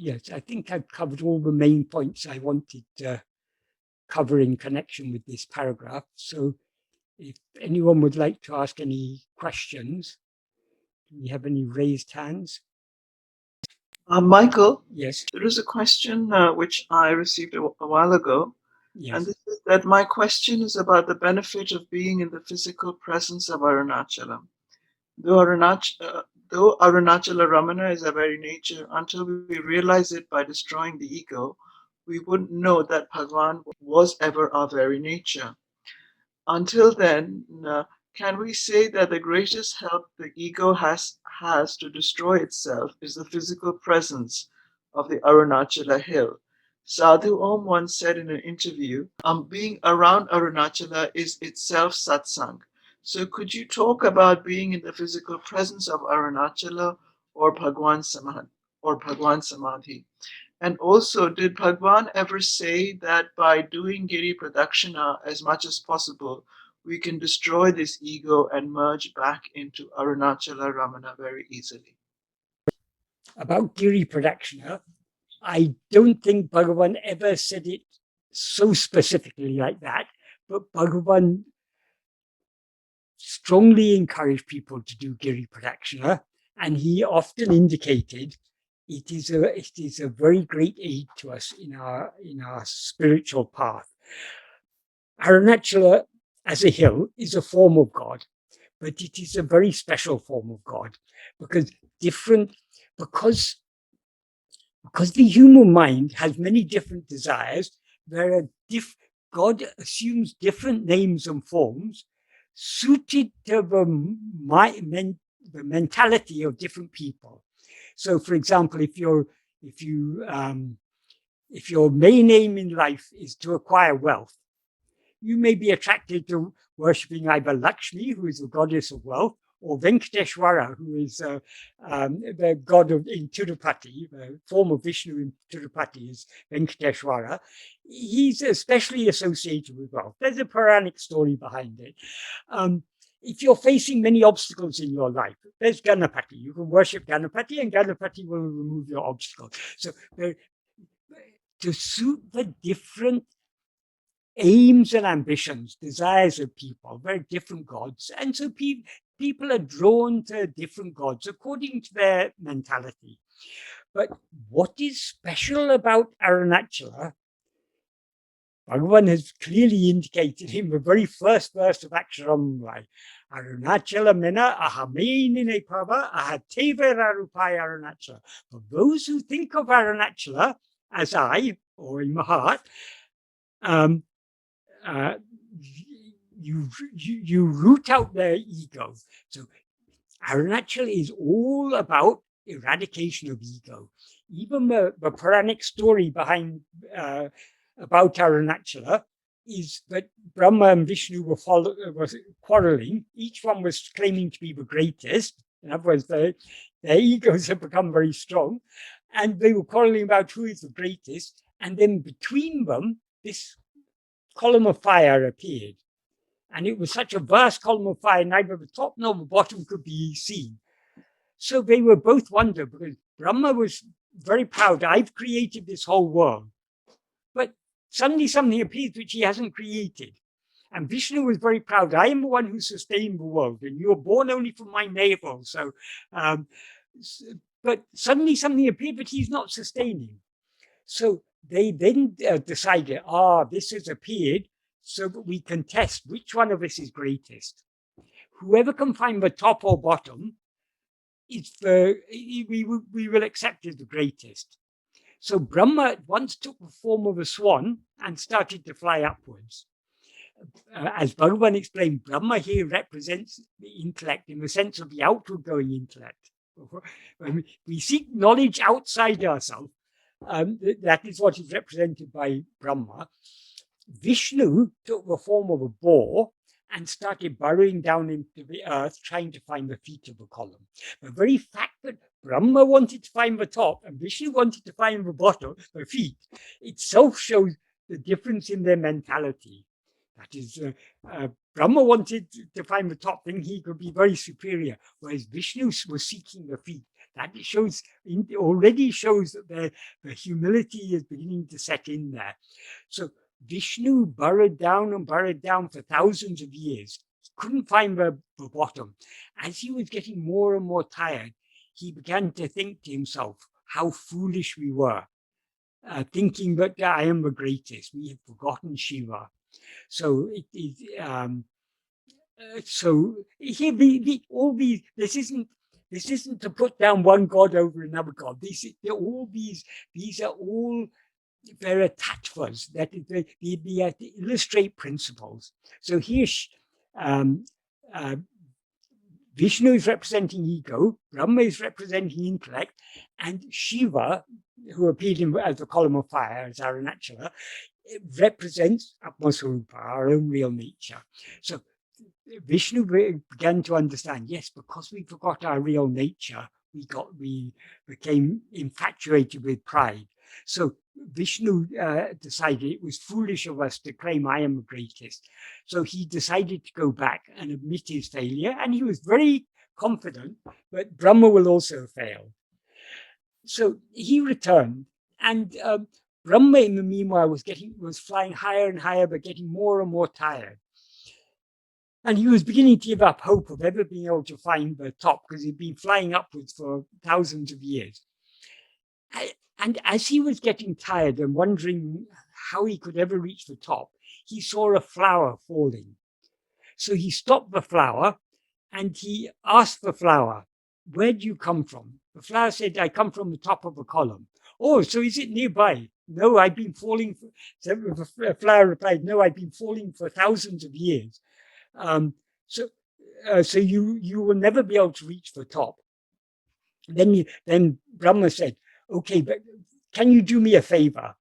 Yes, I think I've covered all the main points I wanted to cover in connection with this paragraph. So if anyone would like to ask any questions, do we have any raised hands? Michael? Yes. There is a question which I received a while ago. Yes. And this is that my question is about the benefit of being in the physical presence of Arunachalam. Though Arunachala Ramana is our very nature, until we realize it by destroying the ego, we wouldn't know that Bhagavan was ever our very nature. Until then, can we say that the greatest help the ego has to destroy itself is the physical presence of the Arunachala hill? Sadhu Om once said in an interview, being around Arunachala is itself satsang. So could you talk about being in the physical presence of Arunachala or Bhagwan Samadhi? And also, did Bhagavan ever say that by doing Giri Pradakshina as much as possible, we can destroy this ego and merge back into Arunachala Ramana very easily? About Giri Pradakshina, I don't think Bhagavan ever said it so specifically like that, but Bhagavan strongly encouraged people to do Giri Pradakshina, and he often indicated it is a very great aid to us in our spiritual path. Arunachala as a hill is a form of God, but it is a very special form of God because the human mind has many different desires. God assumes different names and forms suited to the mentality of different people. So, for example, if your main aim in life is to acquire wealth, you may be attracted to worshipping either Lakshmi, who is the goddess of wealth, or Venkateshwara, who is the god in Tirupati. The form of Vishnu in Tirupati is Venkateshwara. He's especially associated with wealth. There's a Puranic story behind it. If you're facing many obstacles in your life, there's Ganapati. You can worship Ganapati, and Ganapati will remove your obstacles. So to suit the different aims and ambitions, desires of people, very different gods. And so people are drawn to different gods according to their mentality. But what is special about Arunachala, Bhagavan has clearly indicated in the very first verse of Akṣaramaṇamālai, Arunachala mena ahaminine pava ahateva rarupaya Arunachala. For those who think of Arunachala as I, or in my heart, you root out their ego. So Arunachala is all about eradication of ego. Even the Puranic story behind about Arunachala is that Brahma and Vishnu were quarreling. Each one was claiming to be the greatest. In other words, their egos had become very strong, and they were quarreling about who is the greatest. And then between them, this column of fire appeared, and it was such a vast column of fire, neither the top nor the bottom could be seen. So they were both wondered, because Brahma was very proud, I've created this whole world. But suddenly something appeared which he hasn't created. And Vishnu was very proud, I am the one who sustained the world, and you were born only from my navel. So, but suddenly something appeared, but he's not sustaining. So they then decided, this has appeared, so that we can test which one of us is greatest. Whoever can find the top or bottom, we will accept as the greatest. So Brahma at once took the form of a swan and started to fly upwards. As Bhagavan explained, Brahma here represents the intellect in the sense of the outward going intellect. When we seek knowledge outside ourselves, that is what is represented by Brahma. Vishnu took the form of a boar and started burrowing down into the earth, trying to find the feet of the column. The very fact that Brahma wanted to find the top and Vishnu wanted to find the bottom, the feet, itself shows the difference in their mentality. That is, Brahma wanted to find the top thing, he could be very superior, whereas Vishnu was seeking the feet. That shows, already shows that the humility is beginning to set in there. So Vishnu burrowed down for thousands of years. He couldn't find the bottom. As he was getting more and more tired, he began to think to himself how foolish we were, thinking that I am the greatest. We have forgotten Shiva. So it is. So here, this isn't to put down one god over another god. These are all there are tattvas that they illustrate principles. So here, Vishnu is representing ego, Brahma is representing intellect, and Shiva, who appeared as the column of fire, as Arunachala, represents Atma-vichara, our own real nature. So Vishnu began to understand, yes, because we forgot our real nature, we became infatuated with pride. So Vishnu decided it was foolish of us to claim I am the greatest. So he decided to go back and admit his failure, and he was very confident that Brahma will also fail. So he returned, and Brahma in the meanwhile was flying higher and higher, but getting more and more tired. And he was beginning to give up hope of ever being able to find the top, because he'd been flying upwards for thousands of years. And as he was getting tired and wondering how he could ever reach the top, he saw a flower falling. So he stopped the flower and he asked the flower, "Where do you come from?" The flower said, "I come from the top of a column." "Oh, so is it nearby?" "No, I've been falling." So the flower replied, "No, I've been falling for thousands of years. So you will never be able to reach the top." Then Brahma said, "Okay, but can you do me a favor?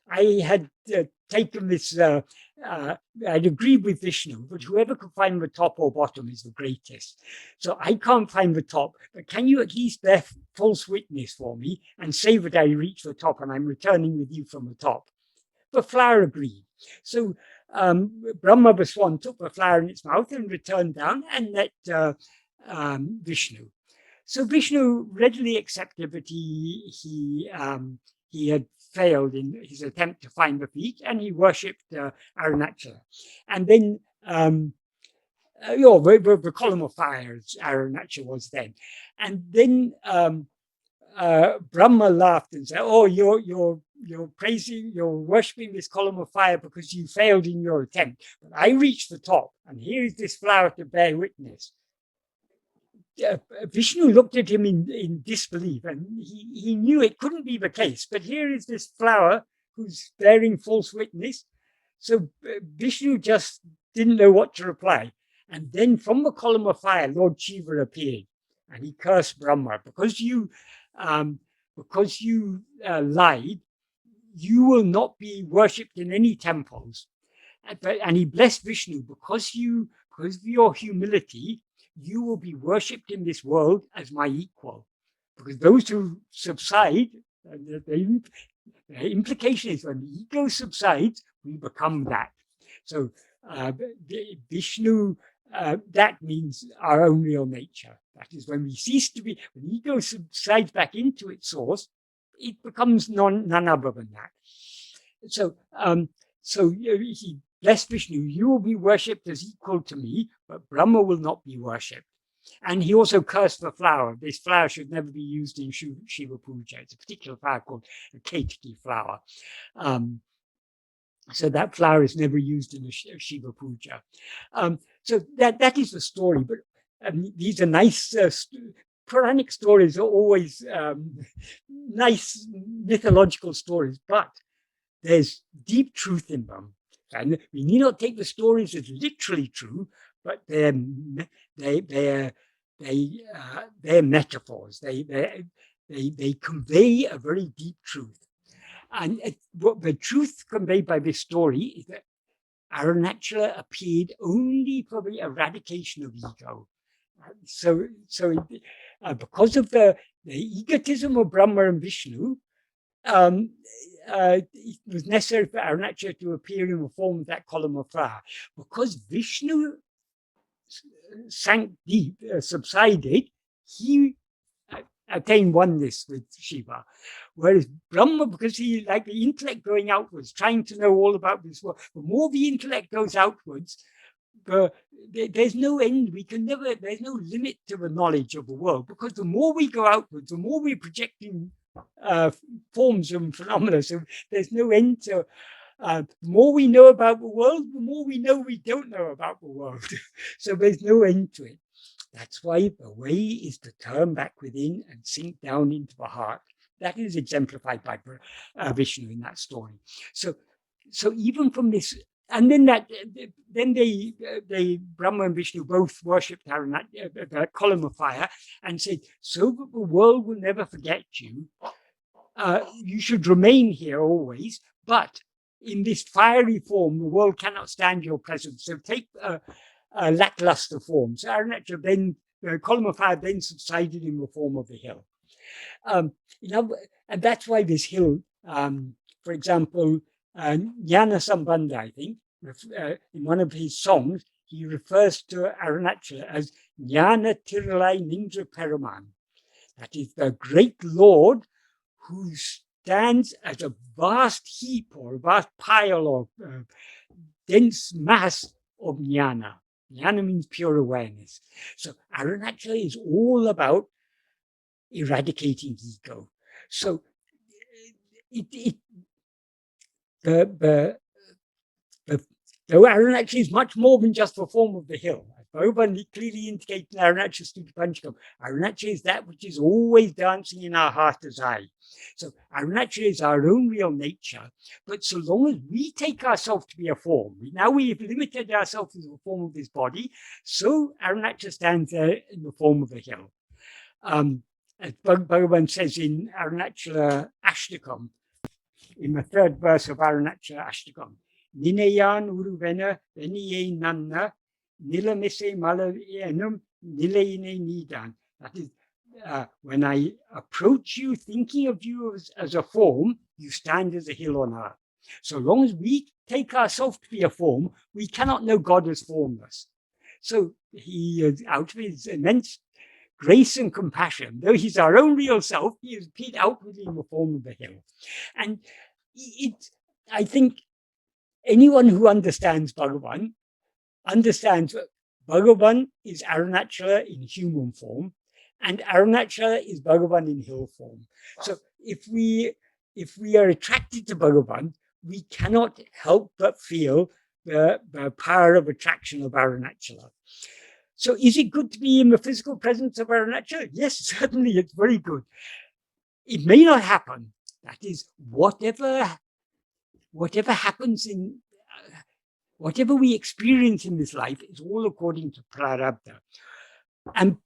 I had taken this, I'd agreed with Vishnu, but whoever could find the top or bottom is the greatest. So I can't find the top, but can you at least bear false witness for me and say that I reached the top and I'm returning with you from the top?" The flower agreed. So Brahma the swan took the flower in its mouth and returned down and met Vishnu. So Vishnu readily accepted that he had failed in his attempt to find the peak, and he worshipped Arunachala. And then the column of fire, as Arunachala was then. And then Brahma laughed and said, "Oh, you're worshipping this column of fire because you failed in your attempt. But I reached the top, and here is this flower to bear witness." Vishnu looked at him in disbelief, and he knew it couldn't be the case. But here is this flower who's bearing false witness. So Vishnu just didn't know what to reply. And then from the column of fire, Lord Shiva appeared, and he cursed Brahma, "Because you lied, you will not be worshipped in any temples." And he blessed Vishnu, because of your humility, you will be worshipped in this world as my equal. Because those who subside, the implication is when the ego subsides, we become that. So Vishnu, that means our own real nature. That is when we cease to be, when ego subsides back into its source, it becomes none other than that. So he blessed Vishnu, "You will be worshipped as equal to me, but Brahma will not be worshipped." And he also cursed the flower. This flower should never be used in Shiva Puja. It's a particular flower called a Ketaki flower. So that flower is never used in a Shiva Puja. So that is the story. But these are nice, Puranic stories are always nice mythological stories, but there's deep truth in them. And we need not take the stories as literally true, but they're metaphors. They convey a very deep truth. And what the truth conveyed by this story is that Arunachala appeared only for the eradication of ego. So because of the egotism of Brahma and Vishnu, it was necessary for Arunachala to appear in the form of that column of fire. Because Vishnu sank deep, subsided, he attain oneness with Shiva. Whereas Brahma, because he, like the intellect going outwards, trying to know all about this world, the more the intellect goes outwards, there's no end. We can never, there's no limit to the knowledge of the world, because the more we go outwards, the more we're projecting forms and phenomena. So there's no end to. The more we know about the world, the more we know we don't know about the world. So there's no end to it. That's why the way is to turn back within and sink down into the heart. That is exemplified by Vishnu in that story. So even from this, and then they Brahma and Vishnu both worshipped the column of fire and said, so that the world will never forget you. You should remain here always, but in this fiery form, the world cannot stand your presence. So take a lackluster form. So Arunachala then, the column of fire then subsided in the form of a hill. And that's why this hill, for example, Jnana Sambandha, I think, in one of his songs, he refers to Arunachala as Jnana Tiralai Nindra Paraman. That is the great Lord who stands as a vast heap or a vast pile or dense mass of jnana. Jnana means pure awareness. So Arunachala is all about eradicating ego. So though Arunachala is much more than just the form of the hill. Bhagavan clearly indicates in Arunachala Stuti Panchakam, Arunachala is that which is always dancing in our heart as I. So Arunachala is our own real nature, but so long as we take ourselves to be a form, now we've limited ourselves to the form of this body, so Arunachala stands there in the form of a hill. As Bhagavan says in Arunachala Aṣṭakam, in the third verse of Arunachala Aṣṭakam, Ninayan Uruvena Veniye Nanna Nilamise Malayanum Nilayine Nīdām. That is, when I approach you, thinking of you as a form, you stand as a hill on earth. So long as we take ourselves to be a form, we cannot know God as formless. So he, out of his immense grace and compassion, though he's our own real self, he has appeared outwardly in the form of a hill. And I think anyone who understands Bhagavan understands that Bhagavan is Arunachala in human form, and Arunachala is Bhagavan in hill form. So if we are attracted to Bhagavan, we cannot help but feel the power of attraction of Arunachala. So is it good to be in the physical presence of Arunachala? Yes, certainly it's very good. It may not happen. That is, whatever happens in whatever we experience in this life is all according to prarabdha. And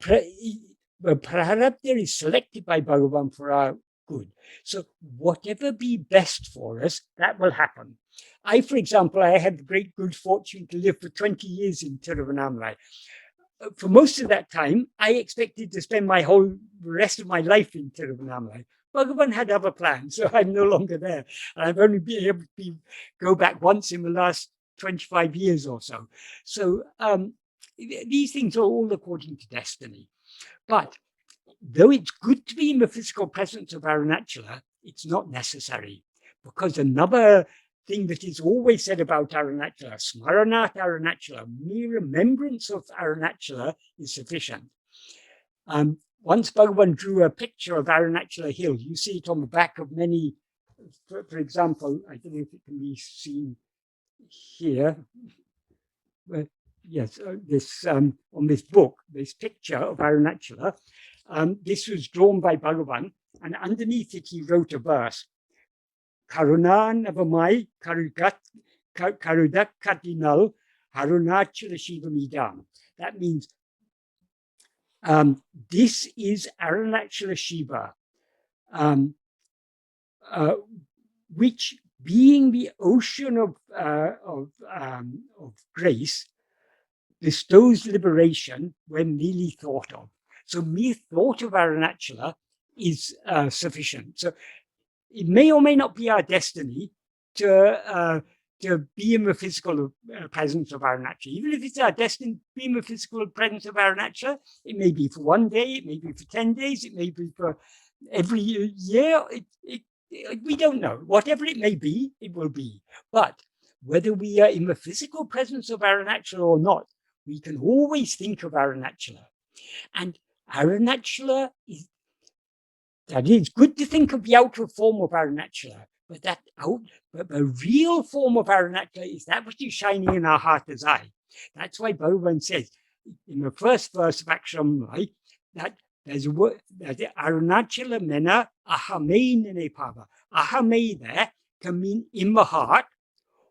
prarabdha is selected by Bhagavan for our good. So whatever be best for us, that will happen. For example, I had the great good fortune to live for 20 years in Tiruvannamalai. For most of that time, I expected to spend the rest of my life in Tiruvannamalai. Bhagavan had other plans, so I'm no longer there. And I've only been able to go back once in the last 25 years or so. So these things are all according to destiny. But though it's good to be in the physical presence of Arunachala, it's not necessary, because another thing that is always said about Arunachala, Smaranat Arunachala, mere remembrance of Arunachala is sufficient. Once Bhagavan drew a picture of Arunachala Hill. You see it on the back of many, for example, I don't know if it can be seen here. But yes, on this book, this picture of Arunachala, this was drawn by Bhagavan, and underneath it he wrote a verse. Karuṇā ṇavamāyk karudak gatinal haruṇācalaśivam mīdām. That means this is Aruṇācalaśiva, which, being the ocean of grace, bestows liberation when merely thought of. So mere thought of Arunachala is sufficient. So it may or may not be our destiny to to be in the physical presence of Arunachalam. Even if it's our destiny to be in the physical presence of Arunachalam, it may be for 1 day, it may be for 10 days, it may be for every year. We don't know. Whatever it may be, it will be. But whether we are in the physical presence of Arunachalam or not, we can always think of Arunachalam. And Arunachalam is, that is good to think of the outer form of Arunachalam, but the real form of Arunachalam is that which is shining in our heart as eye. That's why Bhagavan says in the first verse of Akṣaramaṇamālai that there's a word that Arunachala mena ahame nene pava. Ahame there can mean in the heart,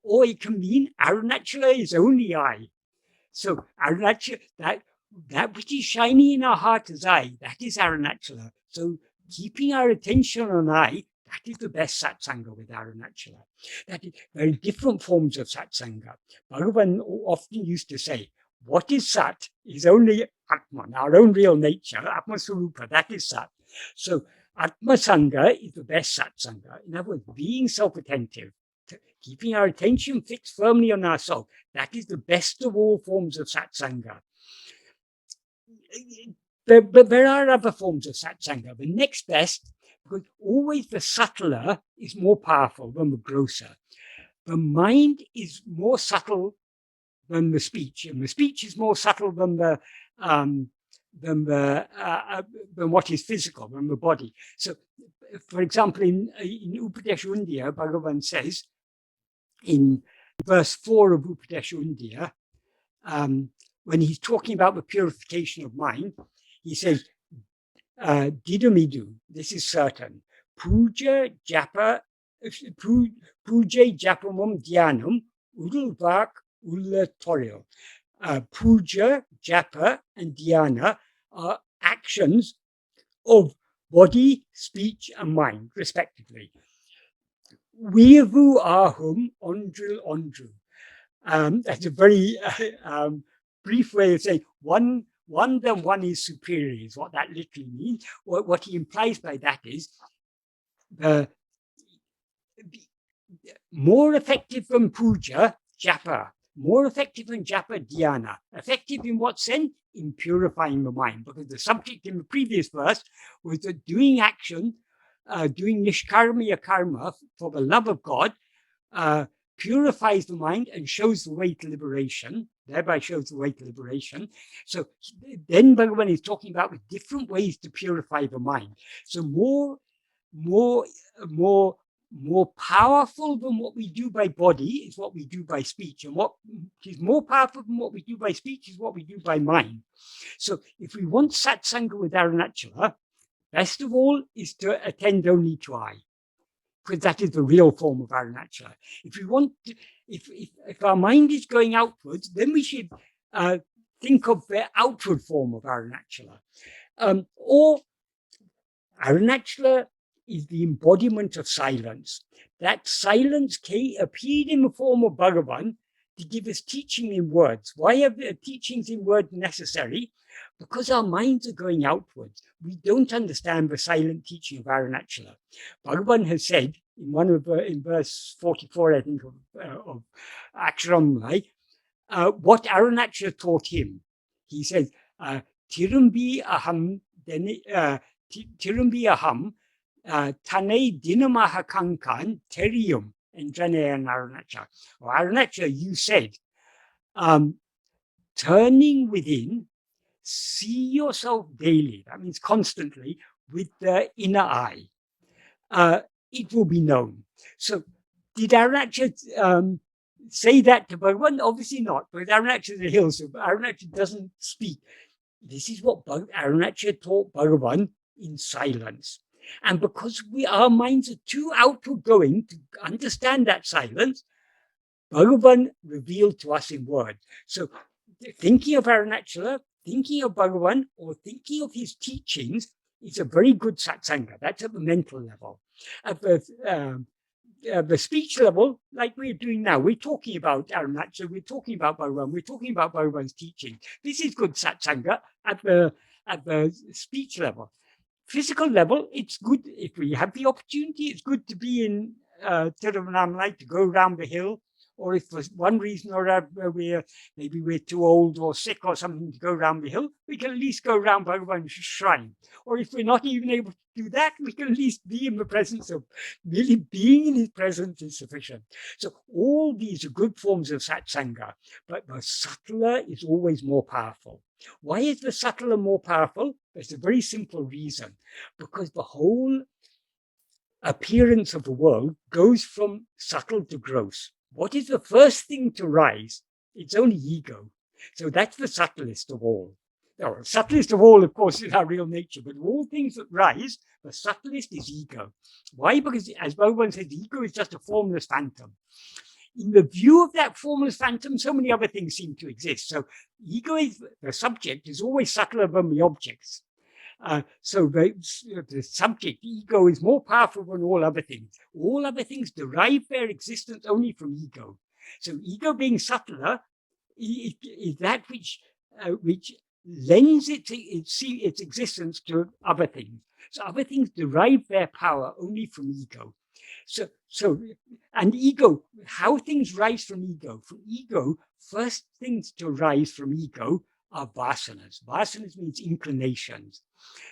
or it can mean Arunachala is only I. So Arunachala, that which is shining in our heart as I, that is Arunachala. So keeping our attention on I, that is the best satsanga with Arunachala. That is very different forms of satsanga. Bhagavan often used to say, what is Sat is only Atman, our own real nature, Atma Swarupa, that is Sat. So Atma Sangha is the best satsanga. In other words, being self-attentive, keeping our attention fixed firmly on ourselves, that is the best of all forms of satsanga. But there are other forms of satsanga. The next best, because always the subtler is more powerful than the grosser. The mind is more subtle than the speech, and the speech is more subtle than what is physical, than the body. So, for example, in Upadesh Undiyā, Bhagavan says in verse 4 of Upadesh Undiyā, when he's talking about the purification of mind, he says, Didamidu, this is certain, puja japamam dhyanam udulvak ullatoryo. Puja, japa, and dhyana are actions of body, speech, and mind, respectively. Viyavu ahum ondril ondru. That's a very brief way of saying one than one is superior, is what that literally means. What he implies by that is the more effective than puja, japa. More effective than japa, dhyana. Effective in what sense? In purifying the mind. Because the subject in the previous verse was that doing action, doing nishkarmiya karma for the love of God, purifies the mind and shows the way to liberation, thereby shows the way to liberation. So then Bhagavan is talking about the different ways to purify the mind. So more powerful than what we do by body is what we do by speech. And what is more powerful than what we do by speech is what we do by mind. So if we want satsanga with Arunachala, best of all is to attend only to I, because that is the real form of Arunachala. If we want to, if our mind is going outwards, then we should think of the outward form of Arunachala. Or Arunachala is the embodiment of silence. That silence appeared in the form of Bhagavan to give us teaching in words. Why are the teachings in words necessary? Because our minds are going outwards. We don't understand the silent teaching of Arunachala. Bhagavan has said in verse 44, I think, of Akṣaramāṇamālai, what Arunachala taught him. He says, Tirumbi aham Tane dinamaha kankan terium endraneyan Arunachala. Or Arunachala, you said, turning within, see yourself daily. That means constantly with the inner eye. It will be known. So did Arunachala say that to Bhagavan? Obviously not, because Arunachala is a hill, so Arunachala doesn't speak. This is what Arunachala taught Bhagavan in silence. And because our minds are too outward going to understand that silence, Bhagavan revealed to us in words. So thinking of Arunachala, thinking of Bhagavan, or thinking of his teachings is a very good satsanga. That's at the mental level. At the speech level, like we're doing now, we're talking about Arunachala, we're talking about Bhagavan, we're talking about Bhagavan's teaching. This is good satsanga at the speech level. Physical level, it's good if we have the opportunity. It's good to be in Tiruvannāmalai, to go around the hill, or if for one reason or other maybe we're too old or sick or something to go round the hill, we can at least go round Bhagavan's shrine. Or if we're not even able to do that, we can at least be in the presence of, really being in his presence is sufficient. So all these are good forms of satsanga, but the subtler is always more powerful. Why is the subtler more powerful? There's a very simple reason. Because the whole appearance of the world goes from subtle to gross. What is the first thing to rise? It's only ego. So that's the subtlest of all. The subtlest of all, of course, is our real nature, but of all things that rise, the subtlest is ego. Why? Because, as Bhagavan says, ego is just a formless phantom. In the view of that formless phantom, so many other things seem to exist. So ego is, the subject is always subtler than the objects. So the subject, ego, is more powerful than all other things. All other things derive their existence only from ego. So ego, being subtler, is that which lends its existence to other things. So other things derive their power only from ego. And ego, how things rise from ego? From ego, first things to rise from ego are vasanas. Vasanas means inclinations.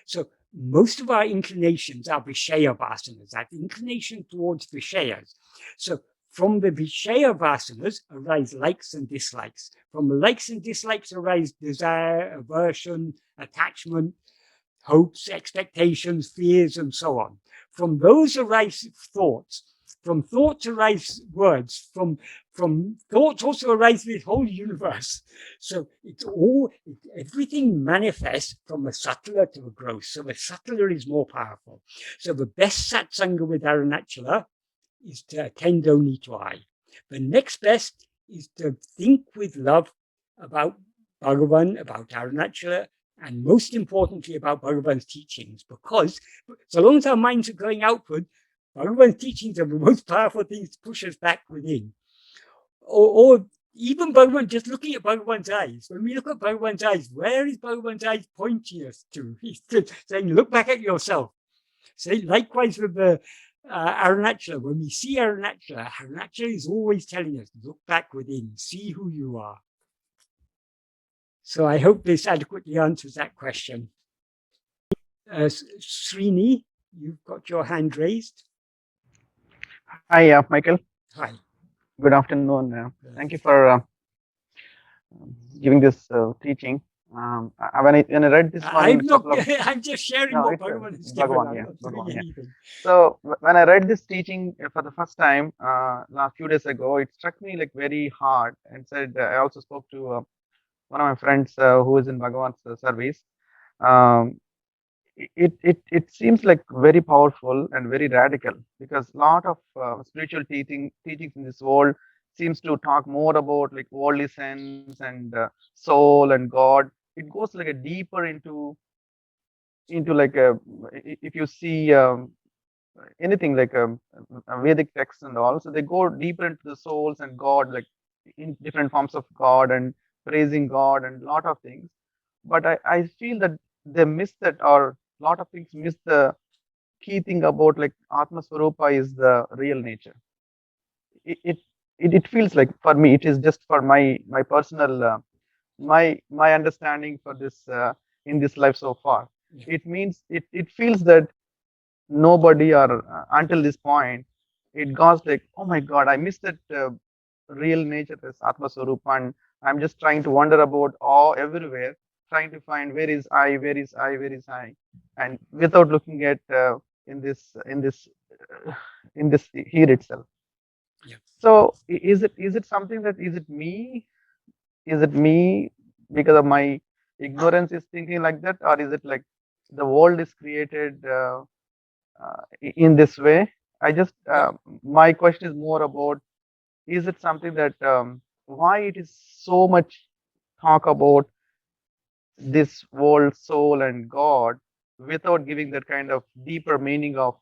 So most of our inclinations are Vishayavasanas, that inclination towards Vishayas. So from the Vishayavasanas arise likes and dislikes. From the likes and dislikes arise desire, aversion, attachment, hopes, expectations, fears, and so on. From those arise thoughts. From thoughts arise words. From thoughts also arise the whole universe. So everything manifests from the subtler to the gross. So the subtler is more powerful. So the best satsanga with Arunachala is to attend only to I. The next best is to think with love about Bhagavan, about Arunachala, and most importantly about Bhagavan's teachings, because so long as our minds are going outward, Bhagavan's teachings are the most powerful things to push us back within. Or even Bhagavan, just looking at Bhagavan's eyes. When we look at Bhagavan's eyes, where is Bhagavan's eyes pointing us to? He's saying, look back at yourself. So likewise with the Arunachala, when we see Arunachala, Arunachala is always telling us, look back within, see who you are. So I hope this adequately answers that question. Srini, you've got your hand raised. Hi, Michael. Hi. Good afternoon. Thank you for giving this teaching. When I read this one, I'm just sharing what Bhagavan has given. Bhagavan. So when I read this teaching for the first time last few days ago, it struck me like very hard, and said I also spoke to one of my friends who is in Bhagavan's service. It seems like very powerful and very radical, because a lot of spiritual teachings in this world seems to talk more about like worldly sense and soul and God. It goes like a deeper into like a, if you see anything like a Vedic text and all, so they go deeper into the souls and God, like in different forms of God and praising God and a lot of things. But I feel that they miss that, or a lot of things miss the key thing about like Atma Swarupa is the real nature. It feels like, for me, it is just for my personal my understanding for this in this life so far. It means it feels that nobody, or until this point, it goes like, oh my God, I missed that real nature, this Atma Swarupa, and I'm just trying to wander about all everywhere, trying to find where is I, where is I, where is I, and without looking at in this here itself. Yeah. So is it something that, is it me because of my ignorance is thinking like that, or is it like the world is created in this way? I just my question is more about, is it something that why it is so much talk about this world, soul, and God, without giving that kind of deeper meaning of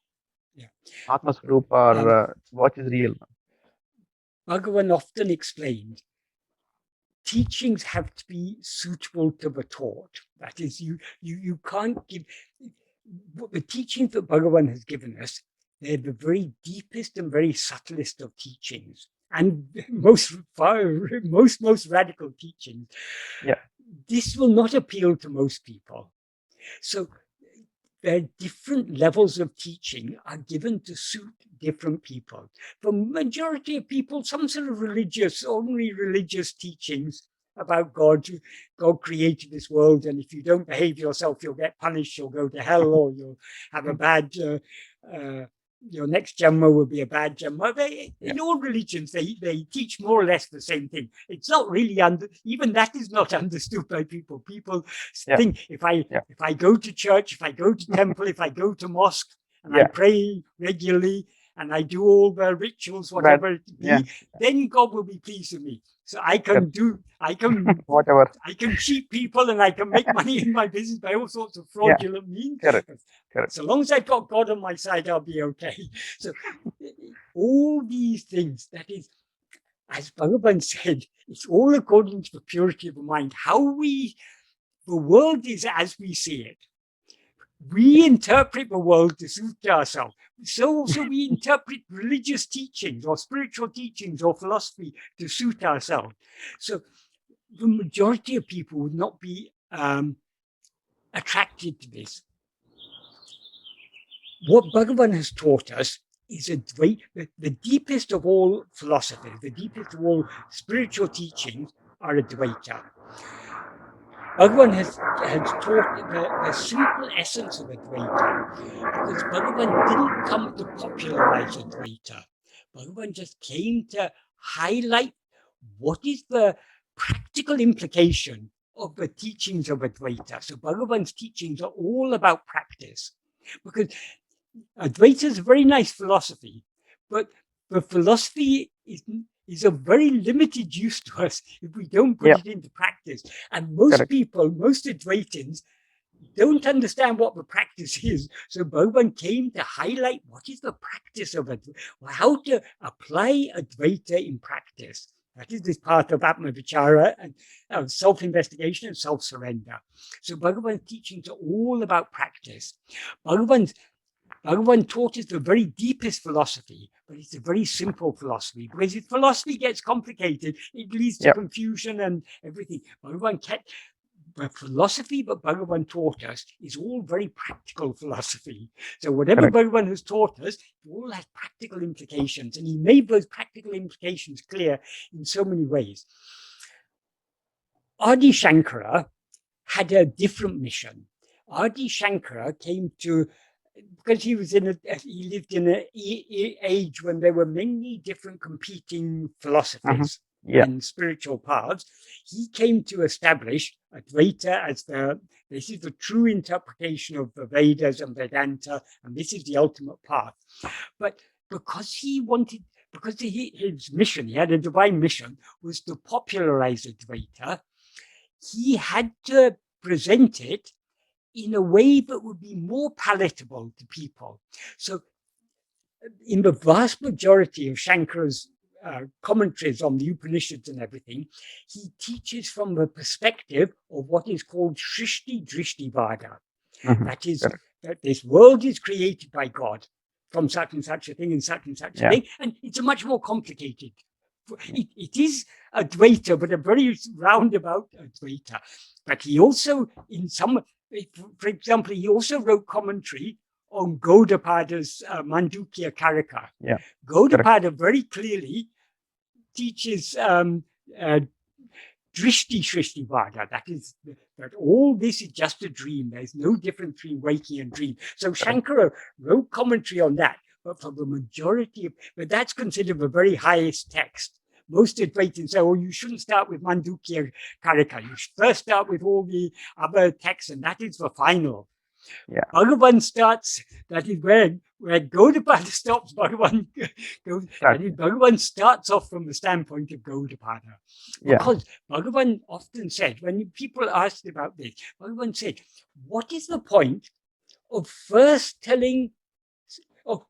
Atma Swarupa, or what is real? Bhagavan often explained, teachings have to be suitable to the taught. That is, you can't give the teachings that Bhagavan has given us. They're the very deepest and very subtlest of teachings. and most radical teachings, this will not appeal to most people. So the different levels of teaching are given to suit different people. For majority of people, some sort of ordinary religious teachings about God. God created this world, and if you don't behave yourself, you'll get punished, you'll go to hell, or you'll have a bad, your next Janma will be a bad Janma. In all religions, they teach more or less the same thing. It's not really even that is not understood by people. People think if I go to church, if I go to temple, if I go to mosque, and I pray regularly, and I do all the rituals, whatever it be, then God will be pleased with me. So I can whatever. I can cheat people, and I can make money in my business by all sorts of fraudulent means. Correct. So long as I've got God on my side, I'll be okay. So all these things, that is, as Bhagavan said, it's all according to the purity of the mind. The world is as we see it. We interpret the world to suit ourselves. So also we interpret religious teachings or spiritual teachings or philosophy to suit ourselves. So the majority of people would not be attracted to this. What Bhagavan has taught us is the deepest of all philosophies, the deepest of all spiritual teachings are Advaita. Bhagavan has taught the simple essence of Advaita, because Bhagavan didn't come to popularize Advaita. Bhagavan just came to highlight what is the practical implication of the teachings of Advaita. So Bhagavan's teachings are all about practice, because Advaita is a very nice philosophy, but the philosophy is of very limited use to us if we don't put it into practice. And most people, most Advaitins, don't understand what the practice is. So Bhagavan came to highlight what is the practice of Advaita, how to apply Advaita in practice. That is this part of Atma-vichara and self-investigation and self-surrender. So Bhagavan's teachings are all about practice. Bhagavan taught us the very deepest philosophy, but it's a very simple philosophy. Because if philosophy gets complicated, it leads to confusion and everything. The philosophy that Bhagavan taught us is all very practical philosophy. So whatever Bhagavan has taught us, it all has practical implications. And he made those practical implications clear in so many ways. Adi Shankara had a different mission. Adi Shankara came to, because he lived in an age when there were many different competing philosophies and spiritual paths. He came to establish Advaita as this is the true interpretation of the Vedas and Vedanta, and this is the ultimate path. But because his mission, he had a divine mission, was to popularize Advaita, he had to present it in a way that would be more palatable to people. So in the vast majority of Shankara's commentaries on the Upanishads and everything, he teaches from the perspective of what is called Shrishti Drishti Vada. That is, that this world is created by God from such and such a thing and such a thing, and it's a much more complicated. It is Advaita, but a very roundabout Advaita. But he also, for example, he also wrote commentary on Gaudapada's Mandukya Karika. Gaudapada very clearly teaches Drishti Shrishti Vada. That is, that all this is just a dream. There's no difference between waking and dream. So Shankara wrote commentary on that, but for the majority but that's considered the very highest text. Most Advaitins say, oh, you shouldn't start with Mandukya Karika. You should first start with all the other texts, and that is the final. Bhagavan starts, that is where Gaudapada stops. Bhagavan starts off from the standpoint of Gaudapada. Because Bhagavan often said, when people asked about this, Bhagavan said, what is the point of first telling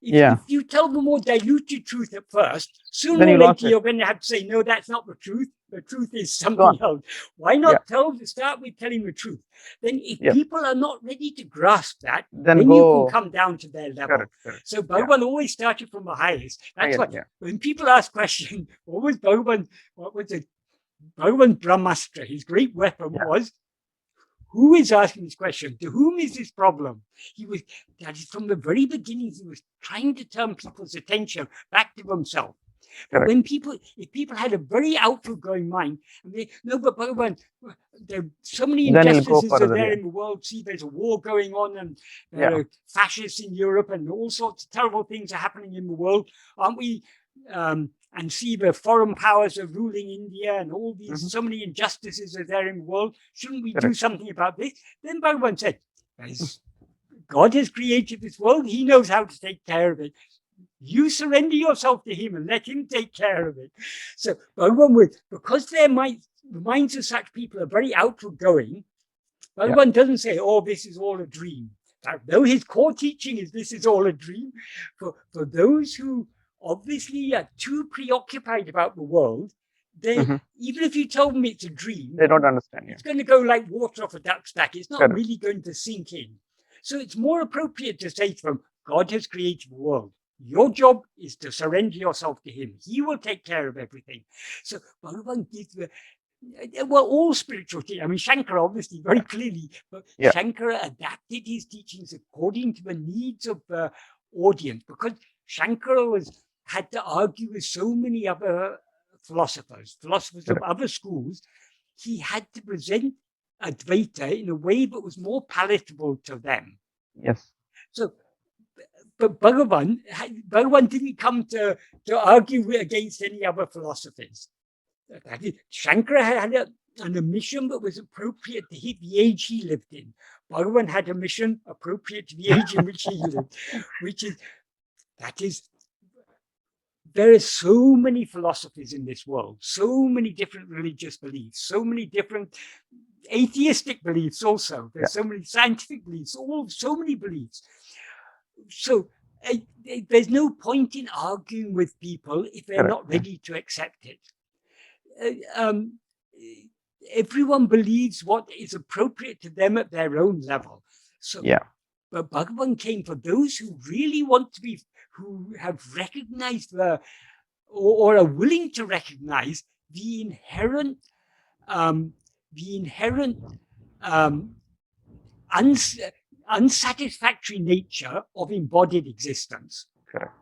if you tell the more diluted truth at first, sooner or later you're going to have to say, no, that's not the truth. the truth is something else. Why not start with telling the truth? Then if people are not ready to grasp that, then you can come down to their level. Correct. So Bhagavan always started from the highest. That's why when people ask questions, what was it? Bhagavan's Brahmastra, his great weapon was, who is asking this question? To whom is this problem? That is from the very beginning, he was trying to turn people's attention back to himself. But if people had a very outward-going mind, and but Bhagavan, there are so many injustices are there in the world. See, there's a war going on, and there are fascists in Europe, and all sorts of terrible things are happening in the world. Aren't we? And see, the foreign powers are ruling India, and all these, so many injustices are there in the world. Shouldn't we do something about this? Then Bhagavan said, God has created this world. He knows how to take care of it. You surrender yourself to him and let him take care of it. So Bhagavan, because the minds of such people are very outward going, Bhagavan doesn't say, oh, this is all a dream. Though his core teaching is this is all a dream, for those who obviously are too preoccupied about the world, even if you tell them it's a dream, they don't understand. It's going to go like water off a duck's back. It's not really going to sink in. So it's more appropriate to say to them, God has created the world. Your job is to surrender yourself to him. He will take care of everything. So Bhagavan gives all spiritual teaching. I mean, Shankara obviously very clearly, but Shankara adapted his teachings according to the needs of the audience, because Shankara had to argue with so many other philosophers of other schools. He had to present Advaita in a way that was more palatable to them. Yes. So, but Bhagavan didn't come to argue against any other philosophies. Shankara had a mission that was appropriate to the age he lived in. Bhagavan had a mission appropriate to the age in which he lived, there are so many philosophies in this world, so many different religious beliefs, so many different atheistic beliefs also. There's so many scientific beliefs, so many beliefs. So there's no point in arguing with people if they're not ready to accept it. Everyone believes what is appropriate to them at their own level. So, but Bhagavan came for those who really want to be, who have recognized or are willing to recognize the inherent unsatisfactory nature of embodied existence. Correct.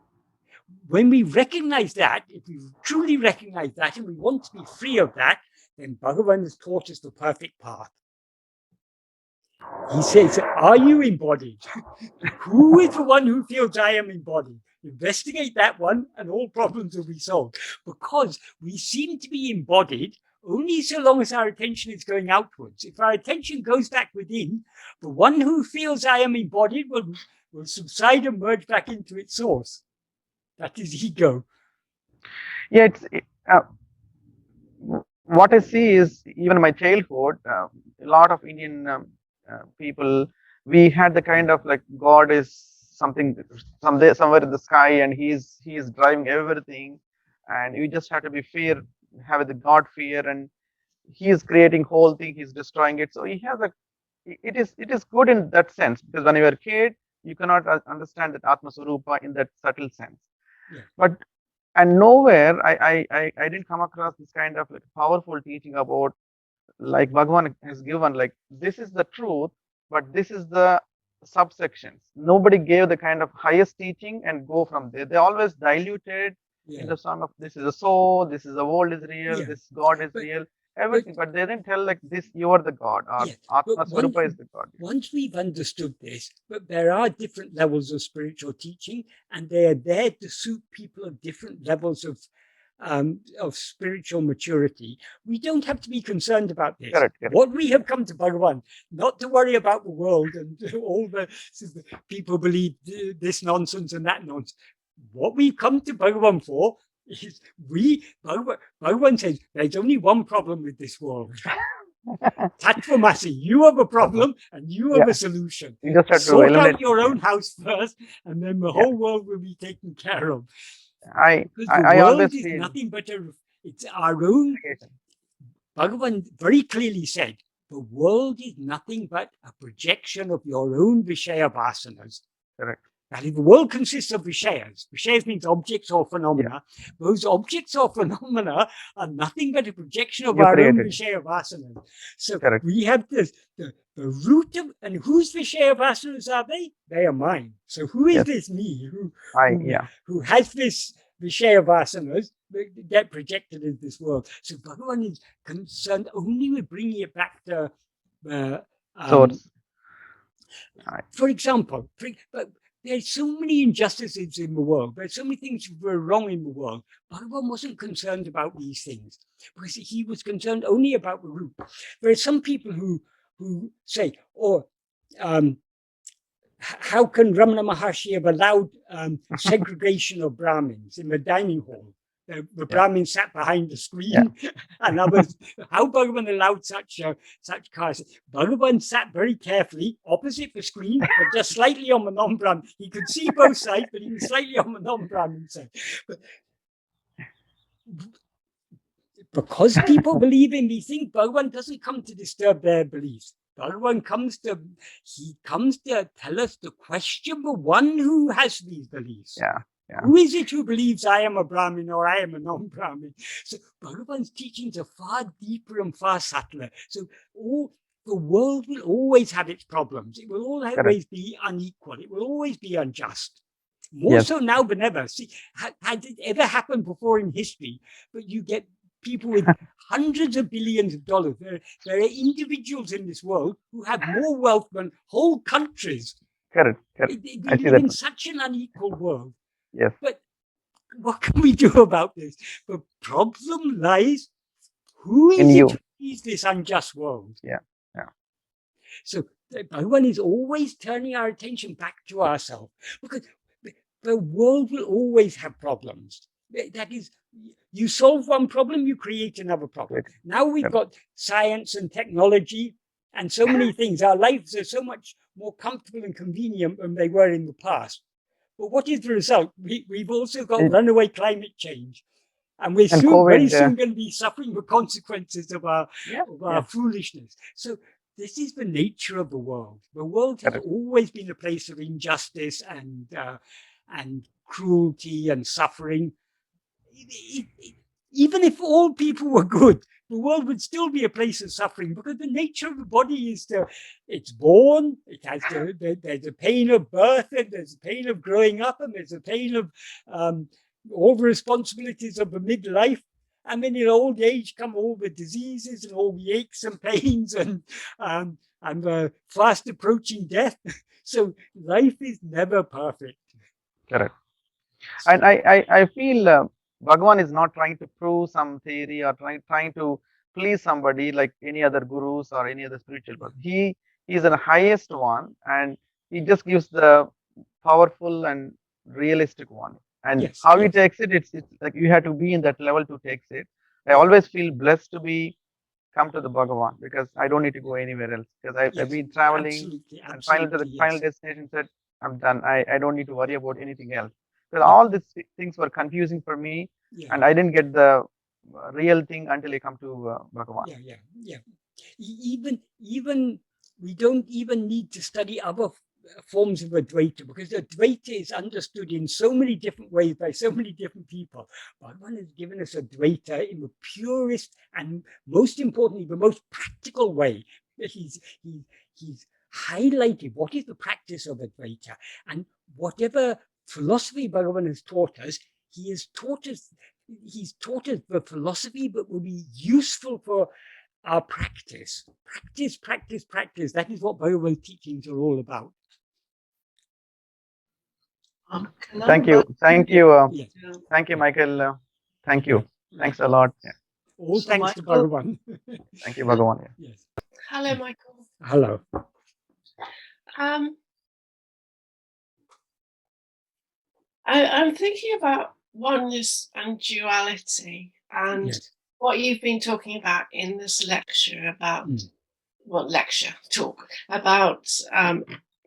When we recognize that, if we truly recognize that and we want to be free of that, then Bhagavan has taught us the perfect path. He says, are you embodied? Who is the one who feels I am embodied? Investigate that one and all problems will be solved. Because we seem to be embodied only so long as our attention is going outwards. If our attention goes back within, the one who feels I am embodied will subside and merge back into its source. That is ego. Yeah, what I see is, even in my childhood, a lot of Indian people, we had the kind of like God is something somewhere in the sky, and he is driving everything, and you just have to be have the God fear, and he is creating whole thing, he's destroying it. So he has it is good in that sense, because when you are a kid, you cannot understand that Atma Swarupa in that subtle sense. But nowhere I didn't come across this kind of like powerful teaching about, like Bhagavan has given, like this is the truth, but this is the subsections. Nobody gave the kind of highest teaching and go from there. They always diluted in the song of this is a soul, this is the world is real, this God is real, everything. But they didn't tell like this, you are the God, or Atma Swarupa is the God. Once we've understood this, but there are different levels of spiritual teaching, and they are there to suit people of different levels of spiritual maturity. We don't have to be concerned about this. Correct. What we have come to Bhagavan, not to worry about the world and all the people believe this nonsense and that nonsense. What we come to Bhagavan for is Bhagavan says there's only one problem with this world. Tattvamasi, you have a problem and you have a solution. You just have to sort out your own house first, and then the whole world will be taken care of. I world always is feel nothing but it's our own. Bhagavan very clearly said, the world is nothing but a projection of your own Vishayavasanas. Correct. That is, the world consists of Vishayas. Vishayas means objects or phenomena. Yeah. Those objects or phenomena are nothing but a projection of our own Vishayavasanas. So correct. We have the root of, and whose Vishayavasanas are they? They are mine. So who is this me who has this Vishayavasanas get projected in this world? So Bhagavan is concerned only with bringing it back to source. For example, there's so many injustices in the world. There's so many things that were wrong in the world. Bhagavan wasn't concerned about these things because he was concerned only about the root. There are some people who say, how can Ramana Maharshi have allowed segregation of Brahmins in the dining hall? The Brahmins sat behind the screen, and others. How Bhagavan allowed such caste? Bhagavan sat very carefully opposite the screen, but just slightly on the non-Brahmin. He could see both sides, but he was slightly on the non-Brahmin side. But because people believe in these things, Bhagavan doesn't come to disturb their beliefs. Bhagavan comes to tell us to question the one who has these beliefs. Yeah. Who is it who believes I am a Brahmin or I am a non-Brahmin? So Bhagavan's teachings are far deeper and far subtler. So the world will always have its problems. It will always be unequal. It will always be unjust. More so now than ever. See, had it ever happened before in history, but you get people with hundreds of billions of dollars. There are individuals in this world who have more wealth than whole countries. Correct. We live in such an unequal world. Yes. But what can we do about this? The problem lies, who is it who sees this unjust world? Yeah. So Bhagavan is always turning our attention back to ourselves, because the world will always have problems. That is, you solve one problem, you create another problem. Now we've got science and technology and so many things. Our lives are so much more comfortable and convenient than they were in the past. But what is the result? We've also got runaway climate change. And we're very soon going to be suffering the consequences of our foolishness. So this is the nature of the world. The world has always been a place of injustice and cruelty and suffering. Even if all people were good, the world would still be a place of suffering, because the nature of the body is it's born, it has there's a pain of birth, and there's a pain of growing up, and there's a pain of all the responsibilities of the midlife. And then in old age come all the diseases and all the aches and pains and the fast approaching death. So life is never perfect. Correct. And I feel Bhagavan is not trying to prove some theory or trying to please somebody like any other gurus or any other spiritual person. He is the highest one, and he just gives the powerful and realistic one. And how he takes it, it's like you have to be in that level to take it. I always feel blessed to come to the Bhagavan, because I don't need to go anywhere else, because I've been traveling and finally to the final destination said, I'm done. I don't need to worry about anything else. Because all these things were confusing for me, and I didn't get the real thing until I come to Bhagavan. Even we don't even need to study other forms of Advaita, because Advaita is understood in so many different ways by so many different people. Bhagavan has given us Advaita in the purest and, most importantly, the most practical way. He's highlighted what is the practice of Advaita, and whatever philosophy Bhagavan has taught us, he's taught us the philosophy that will be useful for our practice. Practice. That is what Bhagavan's teachings are all about. Thank you, Michael. Thank you. Thanks a lot. All thanks to Bhagavan. Thank you, Bhagavan. Yes. Hello, Michael. Hello. I'm thinking about oneness and duality, and what you've been talking about in this lecture about talk about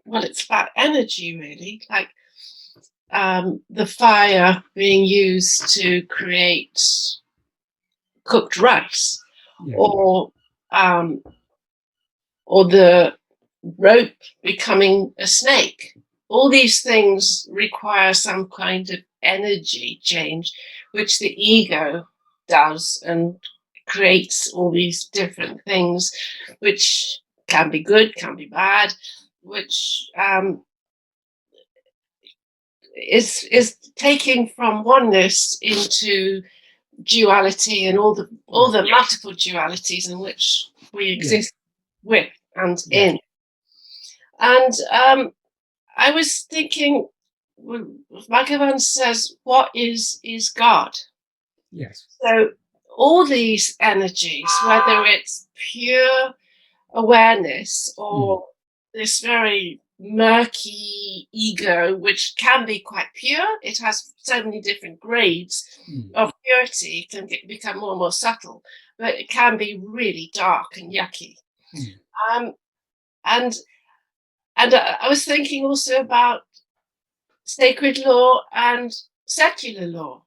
it's about energy, really, like the fire being used to create cooked rice, Yeah. Or the rope becoming a snake. All these things require some kind of energy change, which the ego does and creates all these different things, which can be good, can be bad, which is taking from oneness into duality and all the multiple dualities in which we exist with and in. And I was thinking, Bhagavan says, what is God? Yes. So all these energies, whether it's pure awareness or this very murky ego, which can be quite pure, it has so many different grades of purity, it can become more and more subtle, but it can be really dark and yucky. And I was thinking also about sacred law and secular law.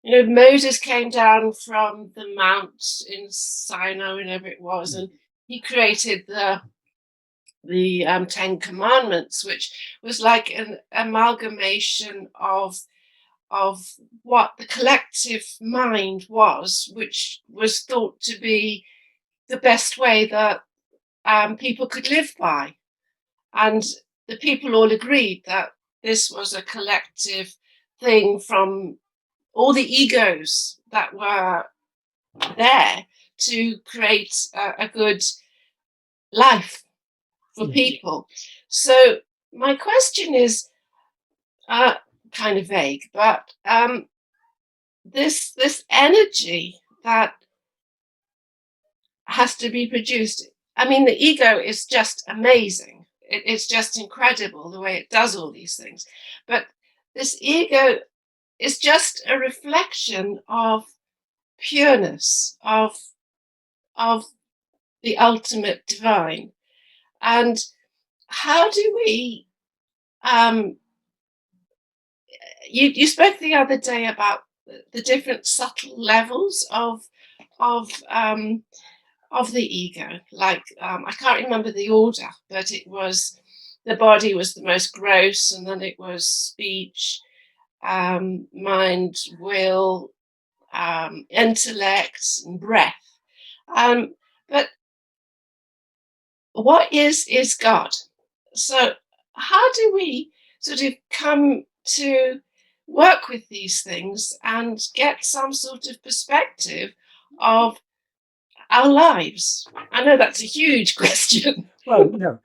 You know, Moses came down from the mount in Sinai, whenever it was, and he created the 10 Commandments, which was like an amalgamation of what the collective mind was, which was thought to be the best way that people could live by. And the people all agreed that this was a collective thing from all the egos that were there to create a good life for people. So my question is kind of vague, but this energy that has to be produced, I mean, the ego is just amazing. It's just incredible the way it does all these things. But this ego is just a reflection of pureness, of the ultimate divine. And how do we you spoke the other day about the different subtle levels of the ego, like I can't remember the order, but it was the body was the most gross, and then it was speech, mind, will, intellect, and breath. But what is God? So how do we sort of come to work with these things and get some sort of perspective of our lives? I know that's a huge question. Well, no.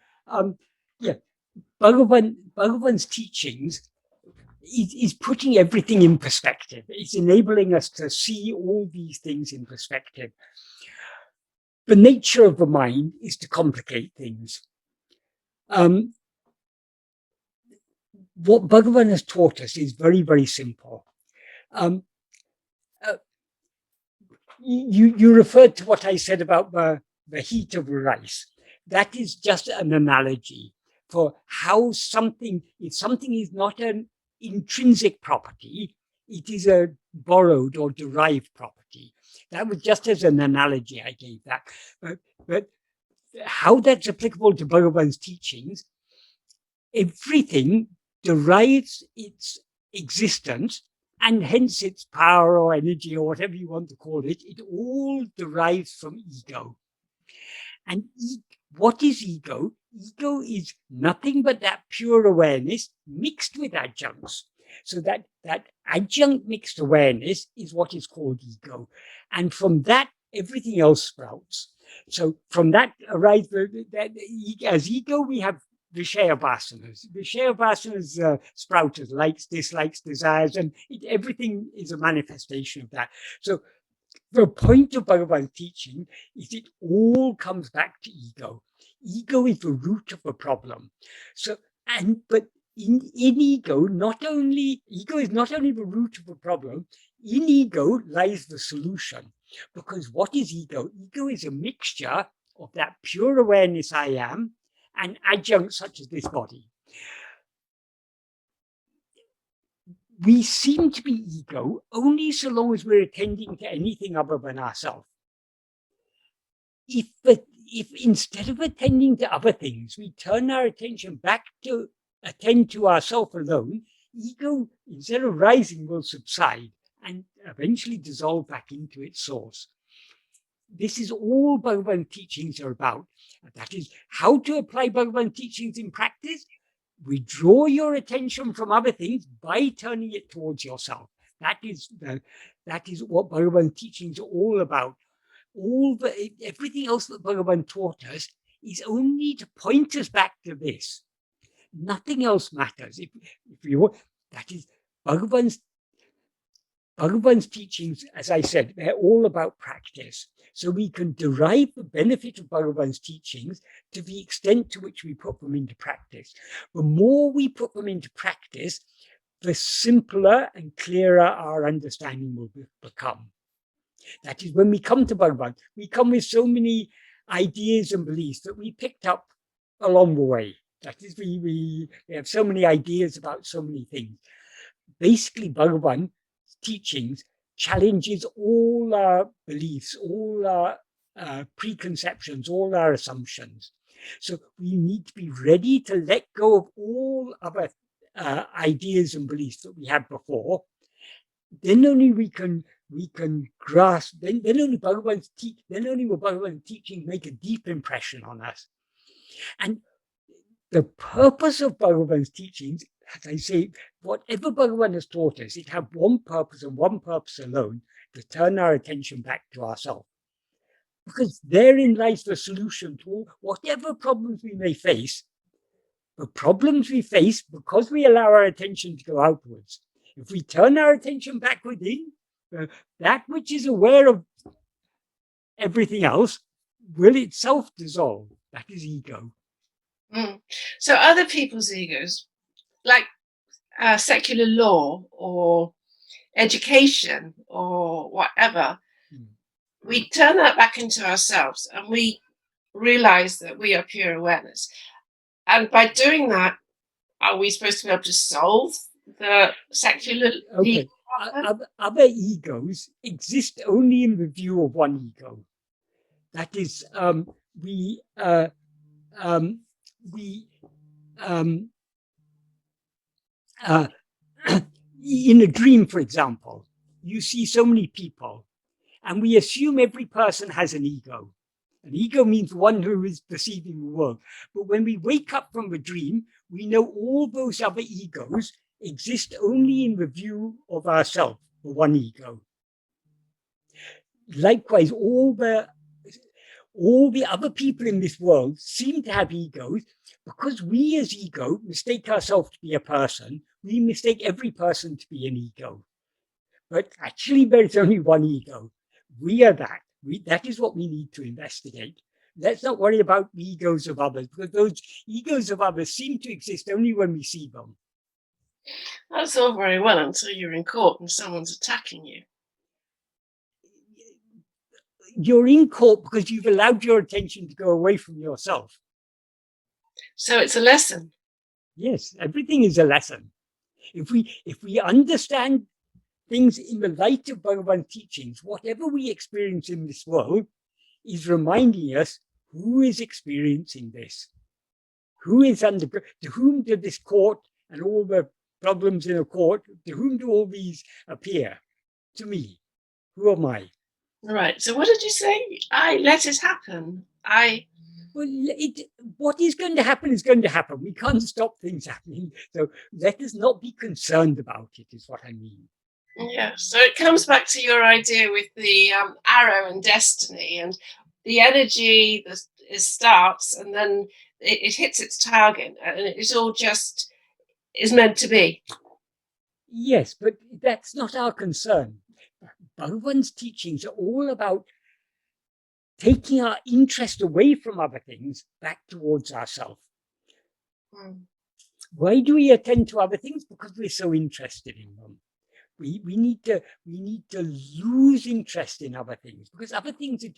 Bhagavan's teachings is putting everything in perspective. It's enabling us to see all these things in perspective. The nature of the mind is to complicate things. What Bhagavan has taught us is very, very simple. You referred to what I said about the heat of the rice. That is just an analogy for how something, if something is not an intrinsic property, it is a borrowed or derived property. That was just as an analogy I gave that. But how that's applicable to Bhagavan's teachings, everything derives its existence and hence its power or energy or whatever you want to call it. It all derives from ego. And what is ego? Ego is nothing but that pure awareness mixed with adjuncts. So that adjunct mixed awareness is what is called ego. And from that, everything else sprouts. So from that arises, as ego, we have Vishayavasanas. Vishayavasanas sprout as likes, dislikes, desires, and everything is a manifestation of that. So the point of Bhagavan's teaching is it all comes back to ego. Ego is the root of the problem. But in ego is not only the root of the problem, in ego lies the solution. Because what is ego? Ego is a mixture of that pure awareness I am and adjuncts such as this body. We seem to be ego only so long as we're attending to anything other than ourselves. if instead of attending to other things, we turn our attention back to attend to ourselves alone, ego, instead of rising, will subside and eventually dissolve back into its source. This is all Bhagavan teachings are about. That is how to apply Bhagavan teachings in practice. Withdraw your attention from other things by turning it towards yourself. That is what Bhagavan teachings are all about. Everything else that Bhagavan taught us is only to point us back to this. Nothing else matters. If you want, that is Bhagavan's teachings, as I said, they're all about practice. So we can derive the benefit of Bhagavan's teachings to the extent to which we put them into practice. The more we put them into practice, the simpler and clearer our understanding will become. That is, when we come to Bhagavan, we come with so many ideas and beliefs that we picked up along the way. That is, we have so many ideas about so many things. Basically, Bhagavan teachings challenges all our beliefs, all our preconceptions, all our assumptions. So we need to be ready to let go of all other ideas and beliefs that we had before. Then only we can grasp. Then only will Bhagavan's teaching make a deep impression on us. And the purpose of Bhagavan's teachings, as I say, whatever Bhagavan has taught us, it has one purpose and one purpose alone: to turn our attention back to ourselves. Because therein lies the solution to whatever problems we may face. The problems we face because we allow our attention to go outwards. If we turn our attention back within, that which is aware of everything else will itself dissolve. That is ego. So other people's egos, like secular law or education or whatever, we turn that back into ourselves and we realize that we are pure awareness. And by doing that, are we supposed to be able to solve the secular ego? Other egos exist only in the view of one ego. That is, in a dream, for example, you see so many people, and we assume every person has an ego. An ego means one who is perceiving the world. But when we wake up from the dream, we know all those other egos exist only in the view of ourselves, the one ego. Likewise, all the other people in this world seem to have egos. Because we as ego mistake ourselves to be a person, we mistake every person to be an ego. But actually, there is only one ego. We are that. That is what we need to investigate. Let's not worry about the egos of others, because those egos of others seem to exist only when we see them. That's all very well until you're in court and someone's attacking you. You're in court because you've allowed your attention to go away from yourself. So it's a lesson. Yes, everything is a lesson. If we understand things in the light of Bhagavan's teachings, whatever we experience in this world is reminding us who is experiencing this. Who is to whom did this court and all the problems in a court, to whom do all these appear? To me. Who am I? Right. So what did you say? I let it happen. What is going to happen is going to happen. We can't stop things happening. So let us not be concerned about it, is what I mean. Yeah. So it comes back to your idea with the arrow and destiny, and the energy that it starts and then it hits its target, and it's all just is meant to be. Yes, but that's not our concern. Bhagavan's teachings are all about taking our interest away from other things back towards ourselves. Why do we attend to other things? Because we're so interested in them. We need to lose interest in other things, because other things are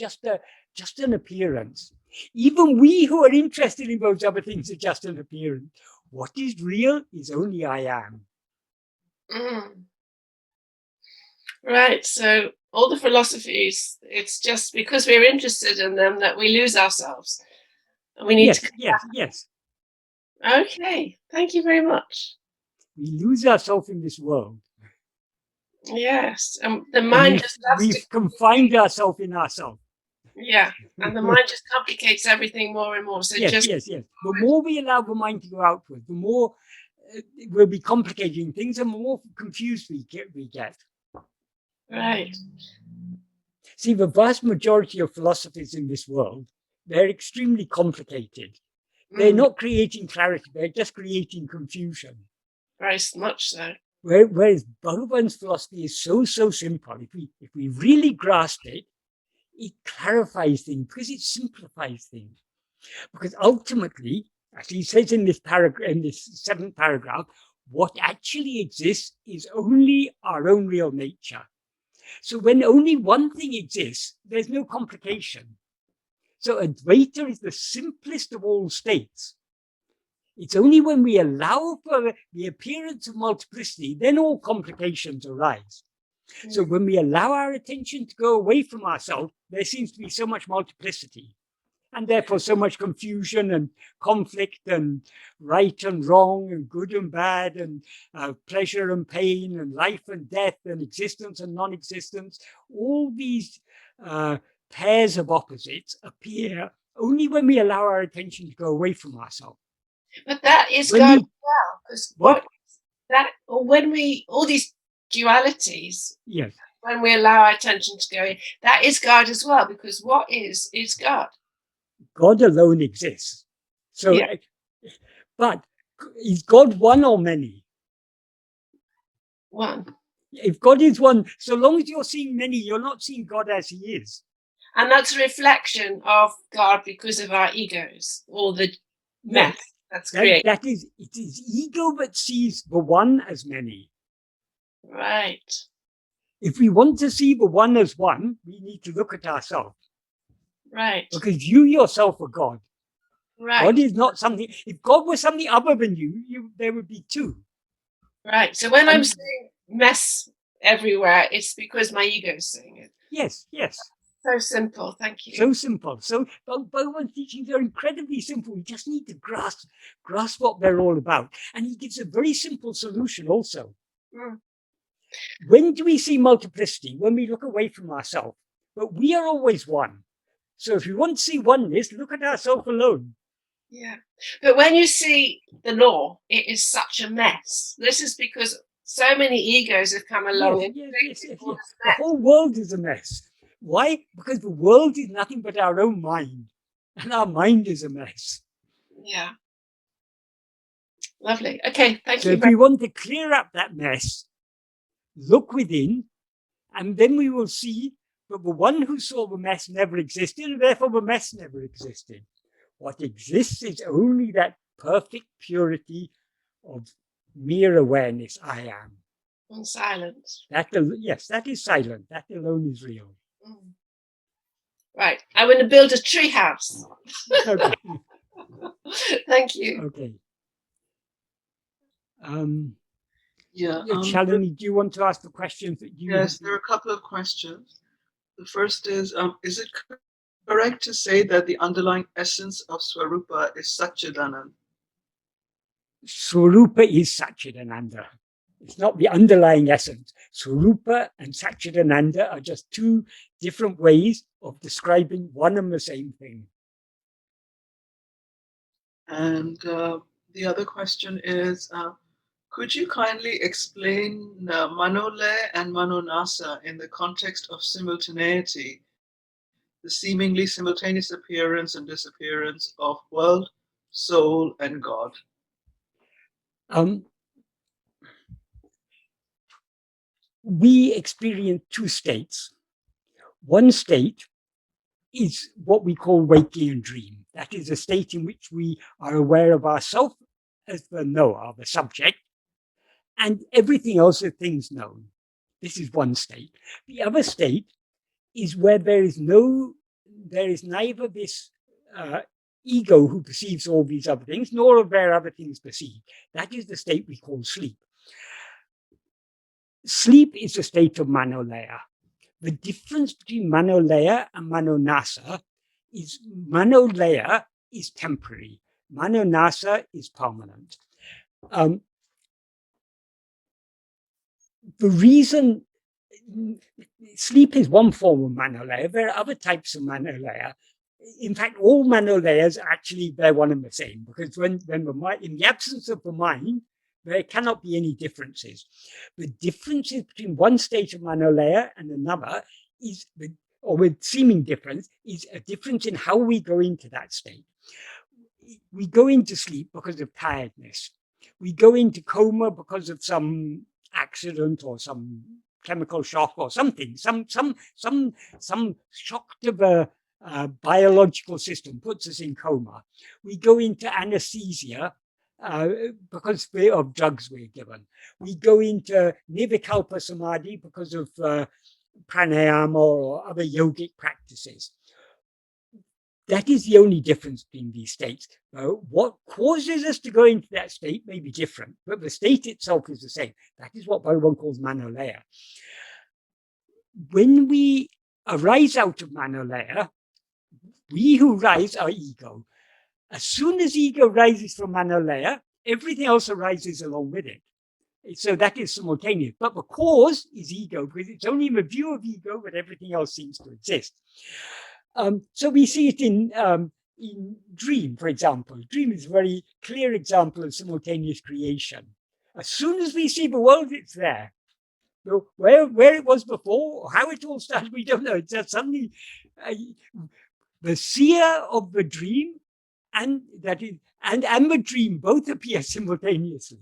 just an appearance. Even we who are interested in those other things are just an appearance. What is real is only I am. Right. So all the philosophies, it's just because we're interested in them that we lose ourselves. And we need to... Yes. Okay, thank you very much. We lose ourselves in this world. Yes, and the mind just loves we've confined ourselves in ourselves. Yeah, and the mind just complicates everything more and more. So yes. The more we allow the mind to go outward, the more we'll be complicating things, and the more confused we get. Right. See, the vast majority of philosophies in this world, they're extremely complicated. They're not creating clarity, they're just creating confusion. Very much so. Whereas Bhagavan's philosophy is so simple. If we really grasp it, it clarifies things because it simplifies things. Because ultimately, as he says in this seventh paragraph, what actually exists is only our own real nature. So when only one thing exists, there's no complication. So Advaita is the simplest of all states. It's only when we allow for the appearance of multiplicity, then all complications arise. So when we allow our attention to go away from ourselves, there seems to be so much multiplicity, and therefore so much confusion and conflict and right and wrong and good and bad and pleasure and pain and life and death and existence and non-existence. All these pairs of opposites appear only when we allow our attention to go away from ourselves. But that is God as well, because all these dualities, yes, when we allow our attention to go in, that is God as well, because what is God. God alone exists. So, but is God one or many? One. If God is one, so long as you're seeing many, you're not seeing God as he is. And that's a reflection of God because of our egos, or the mess that's created. It is ego that sees the one as many. Right. If we want to see the one as one, we need to look at ourselves. Right. Because you yourself are God. Right. God is not something. If God was something other than you, there would be two. Right. So when I'm seeing mess everywhere, it's because my ego is seeing it. Yes. So simple. Thank you. So simple. So Bhagavan's teachings are incredibly simple. We just need to grasp what they're all about. And he gives a very simple solution also. When do we see multiplicity? When we look away from ourselves. But we are always one. So if you want to see oneness, look at ourselves alone. Yeah. But when you see the law, it is such a mess. This is because so many egos have come along. Yes. The whole world is a mess. Why? Because the world is nothing but our own mind. And our mind is a mess. Yeah. Lovely. Okay, thank you. So if we want to clear up that mess, look within, and then we will see that the one who saw the mess never existed, and therefore the mess never existed. What exists is only that perfect purity of mere awareness, I am. And silence. Yes, that is silent. That alone is real. Right. I'm going to build a tree house. Okay. Thank you. Okay. Shalini, do you want to ask the questions that you? Yes, there are a couple of questions. The first is it correct to say that the underlying essence of Swarupa is Satchidananda? Swarupa is Satchidananda. It's not the underlying essence. Swarupa and Satchidananda are just two different ways of describing one and the same thing. And the other question is, could you kindly explain Manole and Manonasa in the context of simultaneity, the seemingly simultaneous appearance and disappearance of world, soul, and God? We experience two states. One state is what we call waking and dream. That is a state in which we are aware of ourselves as the knower, the subject, and everything else are things known. This is one state. The other state is where there is neither this ego who perceives all these other things, nor are there other things perceived. That is the state we call sleep. Sleep is a state of Manolaya. the difference between manolaya and manonasa is manolaya is temporary, manonasa is permanent. The reason sleep is one form of manolaya, there are other types of manolaya. In fact, all manolayas actually they're one and the same, because when the mind, in the absence of the mind, there cannot be any differences. The differences between one state of manolaya and another is, or with seeming difference, is a difference in how we go into that state. We go into sleep because of tiredness. We go into coma because of some accident or some chemical shock or something, some shock to the biological system puts us in coma. We go into anesthesia because of drugs we're given. We go into nirvikalpa samadhi because of pranayama or other yogic practices. That is the only difference between these states. What causes us to go into that state may be different, but the state itself is the same. That is what Bhagavan calls manolaya. When we arise out of manolaya, we who rise are ego. As soon as ego rises from manolaya, everything else arises along with it. So that is simultaneous. But the cause is ego, because it's only in the view of ego that everything else seems to exist. So we see it in dream, for example. Dream is a very clear example of simultaneous creation. As soon as we see the world, it's there. So where it was before, or how it all started, we don't know. It's just suddenly the seer of the dream and the dream both appear simultaneously.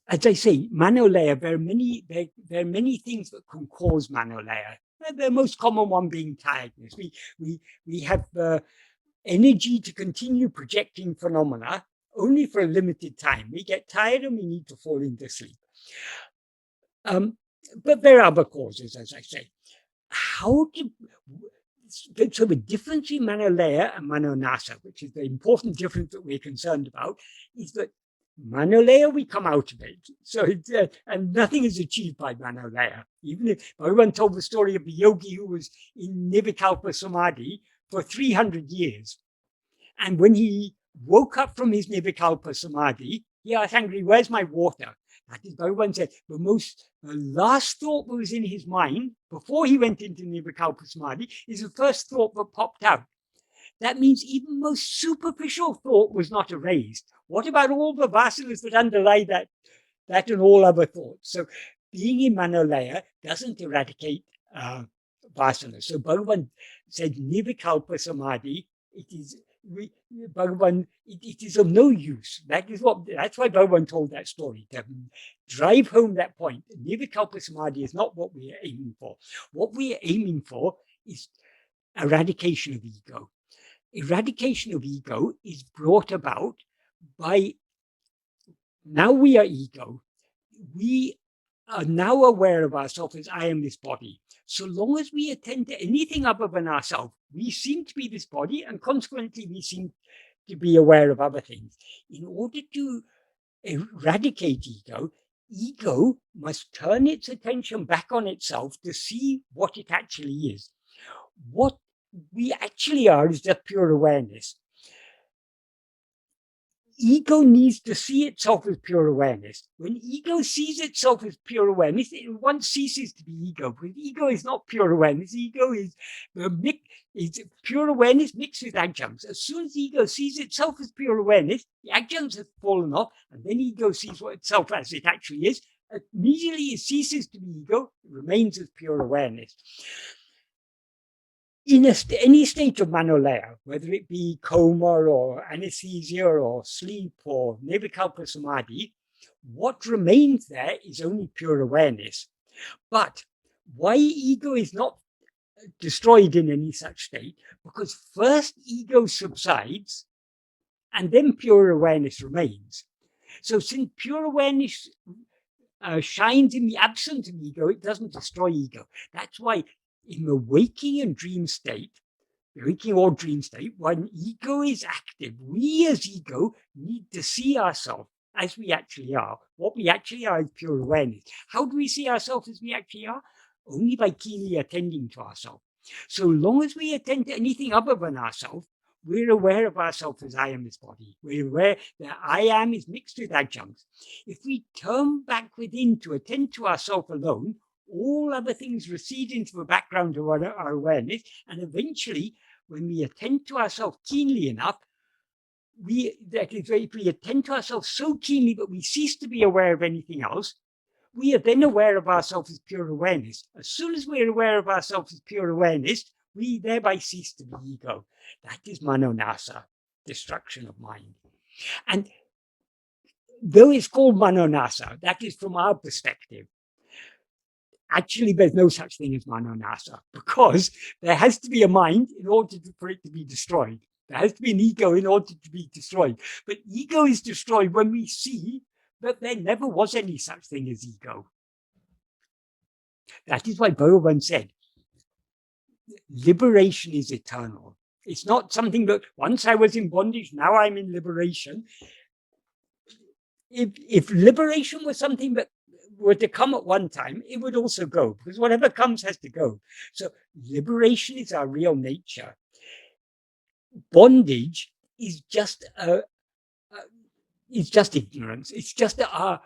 As I say, manolaya, there are many things that can cause manolaya. The most common one being tiredness. We have energy to continue projecting phenomena only for a limited time. We get tired and we need to fall into sleep. But there are other causes, as I say. So the difference in manolaya and manonasa, which is the important difference that we're concerned about, is that manolaya, we come out of it. So and nothing is achieved by manolaya. Even if Bhagavan told the story of the yogi who was in nirvikalpa samadhi for 300 years. And when he woke up from his nirvikalpa samadhi, he asked angry, where's my water? That is, Bhagavan said, the last thought that was in his mind before he went into nirvikalpa samadhi is the first thought that popped out. That means even most superficial thought was not erased. What about all the vasanas that underlie that and all other thoughts? So being in manolaya doesn't eradicate vasanas. So Bhagavan said nirvikalpa samadhi, it is of no use. That's why Bhagavan told that story, to drive home that point. Nirvikalpa samadhi is not what we are aiming for. What we are aiming for is eradication of ego. Eradication of ego is brought about by, now we are ego. We are now aware of ourselves as I am this body. So long as we attend to anything other than ourselves, we seem to be this body, and consequently we seem to be aware of other things. In order to eradicate ego must turn its attention back on itself to see what it actually is. What we actually are is just pure awareness. Ego needs to see itself as pure awareness. When ego sees itself as pure awareness, it once ceases to be ego, because ego is not pure awareness. Ego is pure awareness mixed with adjuncts. As soon as ego sees itself as pure awareness, the adjuncts have fallen off, and then ego sees what itself as it actually is. Immediately it ceases to be ego, it remains as pure awareness. In any state of manolaya, whether it be coma or anesthesia or sleep or nirvikalpa samadhi, what remains there is only pure awareness. But why ego is not destroyed in any such state? Because first ego subsides and then pure awareness remains. So since pure awareness shines in the absence of ego, it doesn't destroy ego. That's why in the waking and dream state, waking or dream state, when ego is active, we as ego need to see ourselves as we actually are. What we actually are is pure awareness. How do we see ourselves as we actually are? Only by keenly attending to ourselves. So long as we attend to anything other than ourselves, we're aware of ourselves as I am this body. We're aware that I am is mixed with adjuncts. If we turn back within to attend to ourselves alone, all other things recede into the background of our awareness, and eventually, when we attend to ourselves keenly enough, if we attend to ourselves so keenly that we cease to be aware of anything else, we are then aware of ourselves as pure awareness. As soon as we're aware of ourselves as pure awareness, we thereby cease to be ego. That is manonasa, destruction of mind. And though it's called manonasa, that is from our perspective. Actually, there's no such thing as manonasa, because there has to be a mind in order for it to be destroyed. There has to be an ego in order to be destroyed. But ego is destroyed when we see that there never was any such thing as ego. That is why Bhagavan said, liberation is eternal. It's not something that once I was in bondage, now I'm in liberation. If liberation was something that were to come at one time, it would also go, because whatever comes has to go. So liberation is our real nature. Bondage is just ignorance. It's just our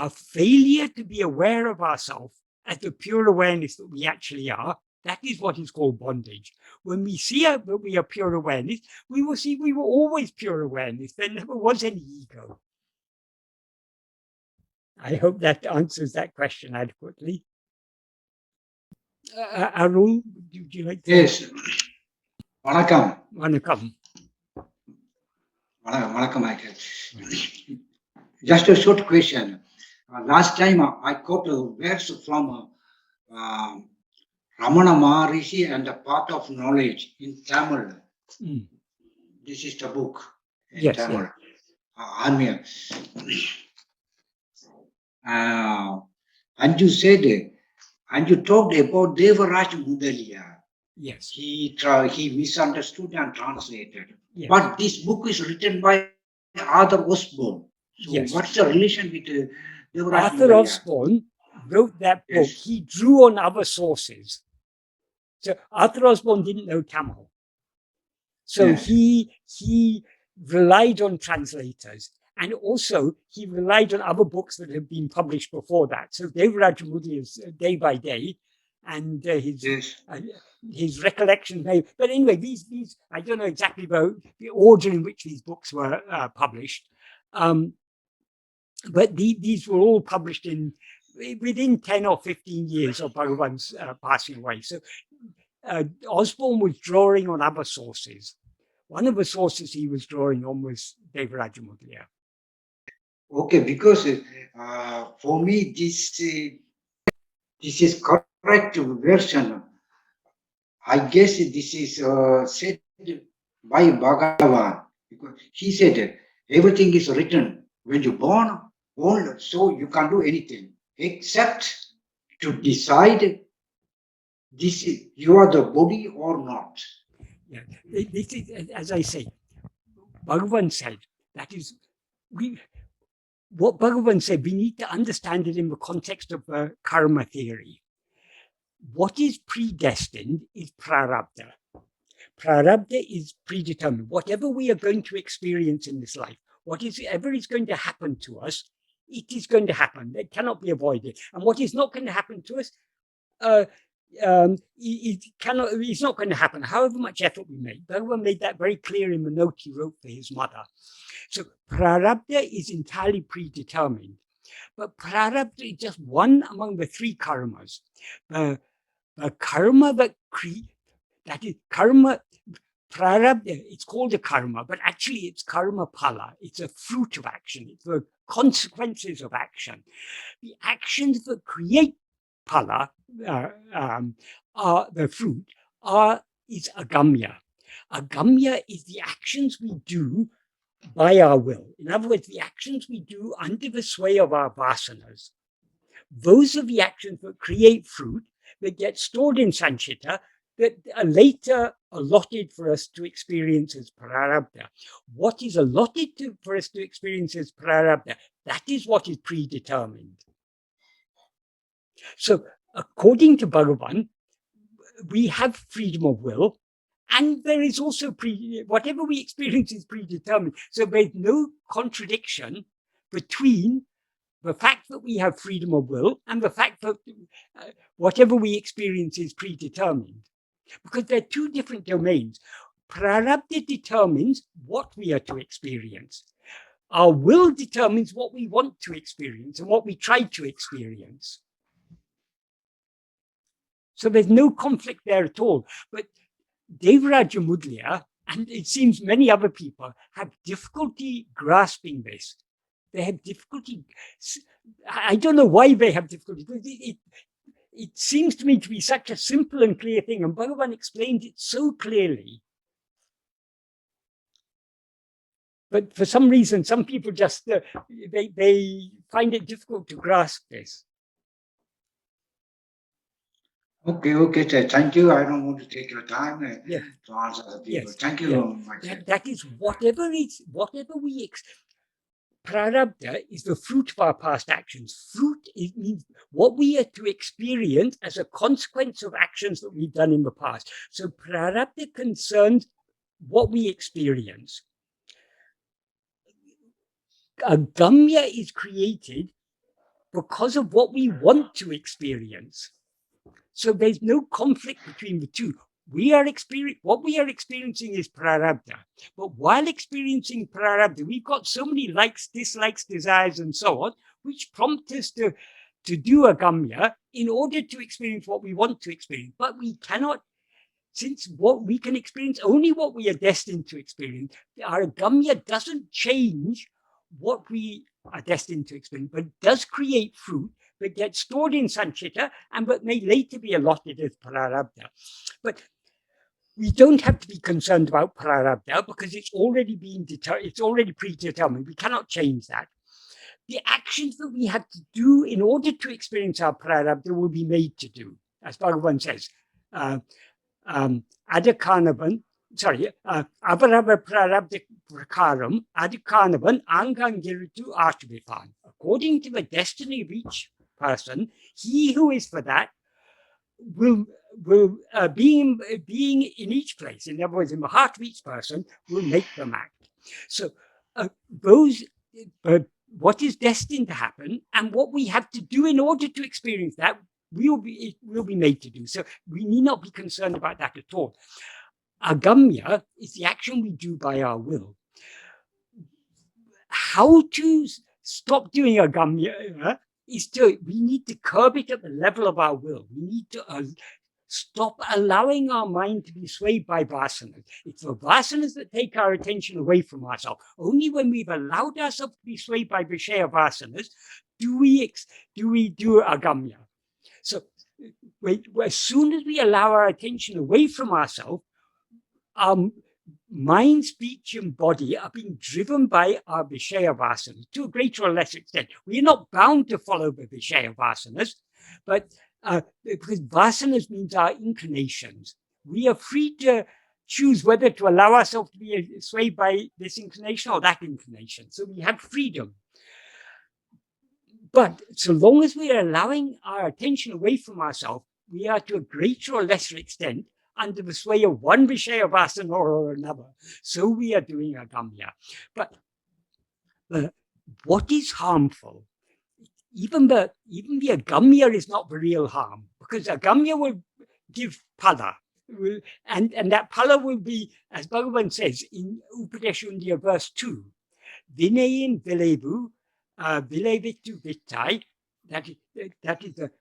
failure to be aware of ourselves as the pure awareness that we actually are. That is what is called bondage. When we see that we are pure awareness, we will see we were always pure awareness. There never was any ego. I hope that answers that question adequately. Arun, would you like to? Yes. Vanakkam. Vanakkam. Vanakkam, Michael. Just a short question. Last time I quote a verse from Ramana Maharshi and the Path of Knowledge in Tamil. Mm. This is the book in Yes, Tamil. yes. And you said, and you talked about Devaraj Mudaliya. Yes. He misunderstood and translated. Yes. But this book is written by Arthur Osborne. So Yes. what's the relation with Devaraj Arthur Mudaliya? Osborne wrote that book. Yes. He drew on other sources. So Arthur Osborne didn't know Tamil. So Yes. he relied on translators. And also, he relied on other books that had been published before that. So Devaraj Mudaliya's Day by Day, and his recollections. But anyway, these I don't know exactly the order in which these books were published. But these were all published within 10 or 15 years of Bhagavan's passing away. So Osborne was drawing on other sources. One of the sources he was drawing on was Devaraj Mudaliya. Okay, because for me this is correct version. I guess this is said by Bhagavan, because he said everything is written when you're born, so you can't do anything except to decide this is, you are the body or not. Yeah, this is, as I say, Bhagavan said, that is, what Bhagavan said, we need to understand it in the context of karma theory. What is predestined is prarabdha. Prarabdha is predetermined. Whatever we are going to experience in this life, whatever is going to happen to us, it is going to happen. It cannot be avoided. And what is not going to happen to us, it's not going to happen, however much effort we make. Bhagavan made that very clear in the note he wrote for his mother. So prarabdha is entirely predetermined. But prarabdha is just one among the three karmas. The karma that is karma, prarabdha, it's called a karma, but actually it's karma phala. It's a fruit of action. It's the consequences of action. The actions that create phala, are the fruit, is agamya. Agamya is the actions we do by our will. In other words, the actions we do under the sway of our vasanas. Those are the actions that create fruit, that get stored in sanchita, that are later allotted for us to experience as prarabdha. What is allotted for us to experience as prarabdha, that is what is predetermined. So according to Bhagavan, we have freedom of will, and there is also whatever we experience is predetermined. So there's no contradiction between the fact that we have freedom of will and the fact that whatever we experience is predetermined. Because they're two different domains. Prarabdha determines what we are to experience. Our will determines what we want to experience and what we try to experience. So there's no conflict there at all. But Devaraja Mudliya, and it seems many other people, have difficulty grasping this. They have difficulty. I don't know why they have difficulty. It seems to me to be such a simple and clear thing, and Bhagavan explained it so clearly. But for some reason, some people just, they find it difficult to grasp this. Okay, sir. Thank you. I don't want to take your time Yes. to answer the people. Yes. Thank you very much. That is whatever we prarabdha is the fruit of our past actions. Fruit means what we are to experience as a consequence of actions that we've done in the past. So prarabdha concerns what we experience. A gamya is created because of what we want to experience. So there's no conflict between the two. What we are experiencing is prarabdha. But while experiencing prarabdha, we've got so many likes, dislikes, desires, and so on, which prompt us to do a gamya in order to experience what we want to experience. But we cannot, since what we can experience only what we are destined to experience, our gamya doesn't change what we are destined to experience, but does create fruit that gets stored in sanchita and but may later be allotted as prarabdha. But we don't have to be concerned about prarabdha because it's already predetermined. We cannot change that. The actions that we have to do in order to experience our prarabdha will be made to do, as Bhagavan says. Avarava prarabdha prakaram adhikanavan angangiritu ashvipan. According to the destiny of each person, he who is for that will being in each place, in other words, in the heart of each person, will make them act. So what is destined to happen and what we have to do in order to experience that will be made to do. So we need not be concerned about that at all. Agamya is the action we do by our will. How to stop doing agamya we need to curb it at the level of our will. We need to stop allowing our mind to be swayed by vasanas. It's the vasanas that take our attention away from ourselves. Only when we've allowed ourselves to be swayed by Vishayavasanas do we do agamya. So as soon as we allow our attention away from ourselves, our mind, speech, and body are being driven by our Vishayavasanas to a greater or less extent. We are not bound to follow the Vishayavasanas, but because vasanas means our inclinations. We are free to choose whether to allow ourselves to be swayed by this inclination or that inclination. So we have freedom. But so long as we are allowing our attention away from ourselves, we are to a greater or lesser extent under the sway of one Vishayavasana or another. So we are doing agamya. But what is harmful? Even the agamya is not the real harm, because agamya will give phala. And that phala will be, as Bhagavan says in Upadesha verse 2, Vinayin vilevu, vilevitu vittai, that is the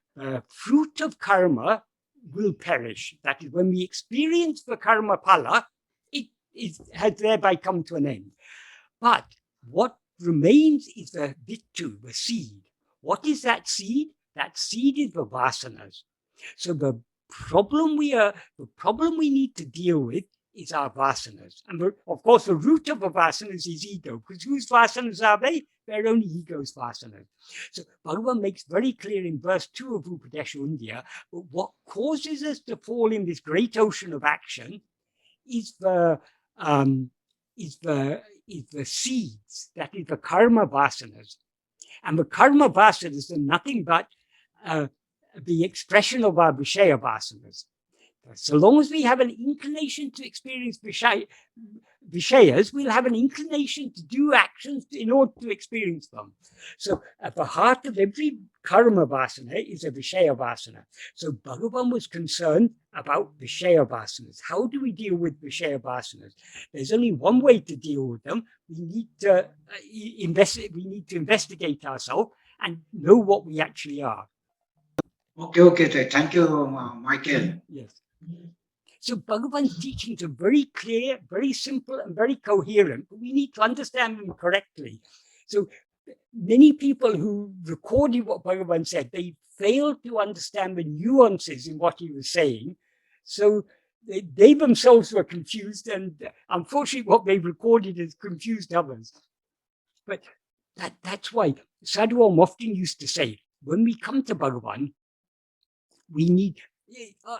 fruit of karma will perish. That is, when we experience the karma phala, it has thereby come to an end. But what remains is the vittu, the seed. What is that seed? That seed is the vasanas. So the problem we need to deal with is our vasanas. And of course, the root of the vasanas is ego, because whose vasanas are they? They're only ego's vasanas. So Bhagavan makes very clear in verse 2 of Upadesha Undiyā, but what causes us to fall in this great ocean of action is the seeds, that is the karma vasanas. And the karma vasanas are nothing but the expression of our Vishayavasanas. So long as we have an inclination to experience Vishayas, we'll have an inclination to do actions in order to experience them. So at the heart of every karma vasana is a Vishayavasana. So Bhagavan was concerned about Vishayavasanas. How do we deal with Vishayavasanas? There's only one way to deal with them. We need to investigate ourselves and know what we actually are. Okay. Thank you, Michael. Yes. So Bhagavan's teachings are very clear, very simple, and very coherent, but we need to understand them correctly. So many people who recorded what Bhagavan said, they failed to understand the nuances in what he was saying. So they themselves were confused, and unfortunately what they've recorded has confused others. But that's why Sadhuam often used to say, when we come to Bhagavan,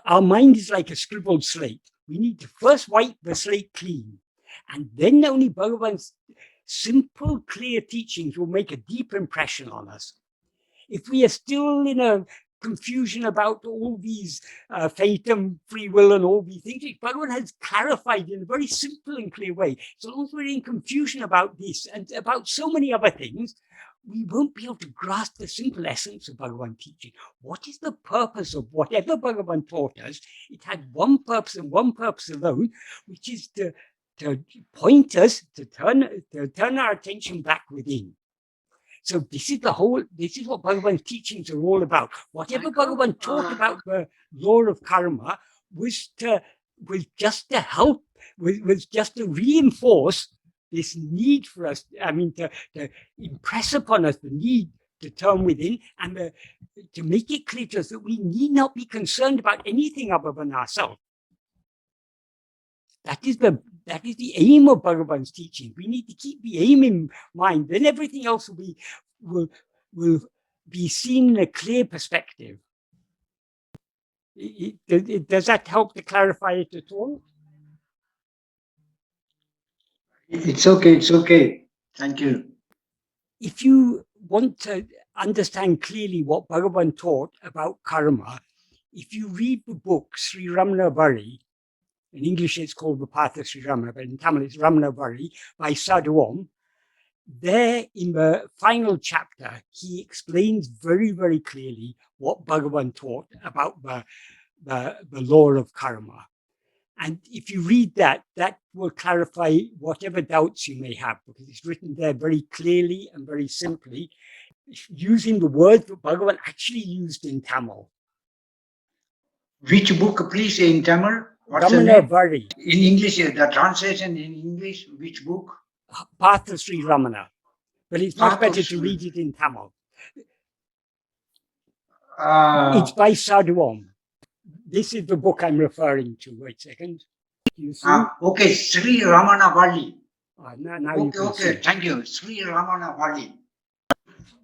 our mind is like a scribbled slate. We need to first wipe the slate clean, and then only Bhagavan's simple, clear teachings will make a deep impression on us. If we are still in a confusion about all these fate and free will and all these things, Bhagavan has clarified in a very simple and clear way. So long as we're in confusion about this and about so many other things, we won't be able to grasp the simple essence of Bhagavan teaching. What is the purpose of whatever Bhagavan taught us? It had one purpose and one purpose alone, which is to point us to turn our attention back within. So this is what Bhagavan's teachings are all about. Whatever Bhagavan taught about the law of karma was just to help, was just to reinforce this need for us, to impress upon us the need to turn within and to make it clear to us that we need not be concerned about anything other than ourselves. That is the aim of Bhagavan's teaching. We need to keep the aim in mind. Then everything else will be seen in a clear perspective. Does that help to clarify it at all? It's okay. Thank you. If you want to understand clearly what Bhagavan taught about karma, if you read the book Śrī Aruṇācala, in English it's called the Path of Sri Ramana, but in Tamil it's Ramana by Sadhuam, there in the final chapter, he explains very, very clearly what Bhagavan taught about the law of karma. And if you read that, that will clarify whatever doubts you may have, because it's written there very clearly and very simply, using the words that Bhagavan actually used in Tamil. Which book, please, in Tamil? What's Ramana Maharshi. In English, the translation in English, which book? Path of Sri Ramana. But it's much better to read it in Tamil. It's by Sadhuam. This is the book I'm referring to. Wait a second. You see? Okay, Śrī Aruṇācala. Okay, Thank you. Śrī Aruṇācala.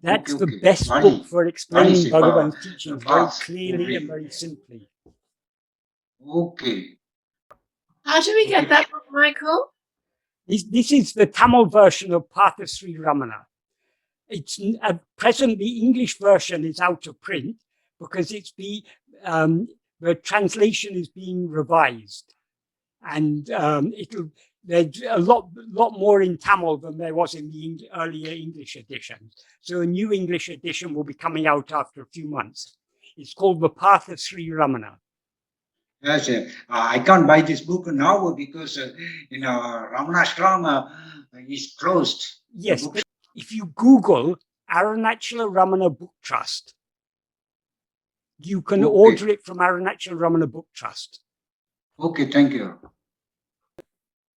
That's the best book for explaining Bhagavan's teachings very clearly and very simply. Okay. How do we get that book, Michael? This is the Tamil version of Path of Sri Ramana. It's at present the English version is out of print because it's the translation is being revised, and there's a lot more in Tamil than there was in the earlier English edition. So a new English edition will be coming out after a few months. It's called The Path of Sri Ramana. Yes, I can't buy this book now because Ramanachalam is closed. Yes, but if you Google Arunachala Ramana Book Trust, you can order it from Arunachala Ramana Book Trust. Okay, thank you.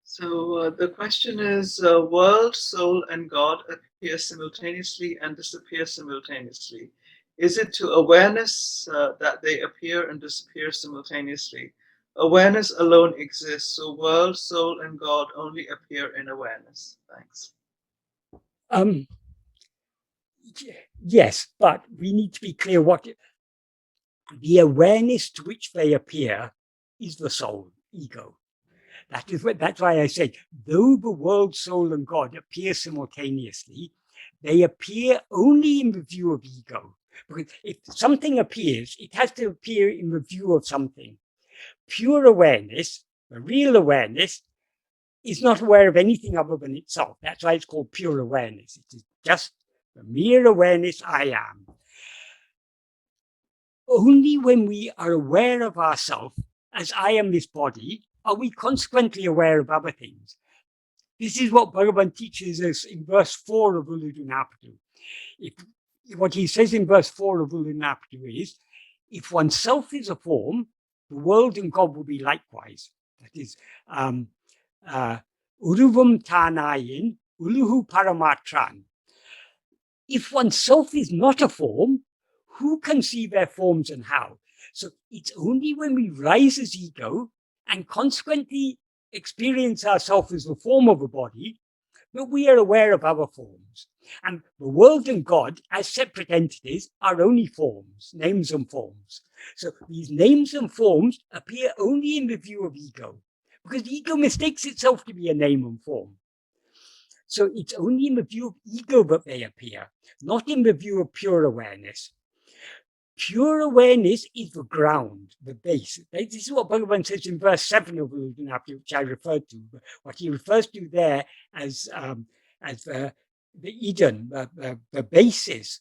So the question is, world, soul, and God appear simultaneously and disappear simultaneously. Is it to awareness that they appear and disappear simultaneously? Awareness alone exists, so world, soul, and God only appear in awareness. Thanks. Yes, but we need to be clear what the awareness to which they appear is the soul, ego. That's why I say, though the world, soul, and God appear simultaneously, they appear only in the view of ego. Because if something appears, it has to appear in the view of something. Pure awareness, the real awareness, is not aware of anything other than itself. That's why it's called pure awareness. It is just the mere awareness I am. Only when we are aware of ourselves as I am this body, are we consequently aware of other things. This is what Bhagavan teaches us in verse 4 of Uludunapadu. What he says in verse 4 of Uludunapadu is, if oneself is a form, the world and God will be likewise. That is, Uruvam Tanayin, Uluhu Paramatran. If oneself is not a form, who can see their forms and how? So it's only when we rise as ego and consequently experience ourselves as the form of a body that we are aware of other forms. And the world and God, as separate entities, are only forms, names and forms. So these names and forms appear only in the view of ego, because the ego mistakes itself to be a name and form. So it's only in the view of ego that they appear, not in the view of pure awareness. Pure awareness is the ground, the base. This is what Bhagavan says in verse 7 of Uludunapadu, which I referred to. What he refers to there as the Eden, the basis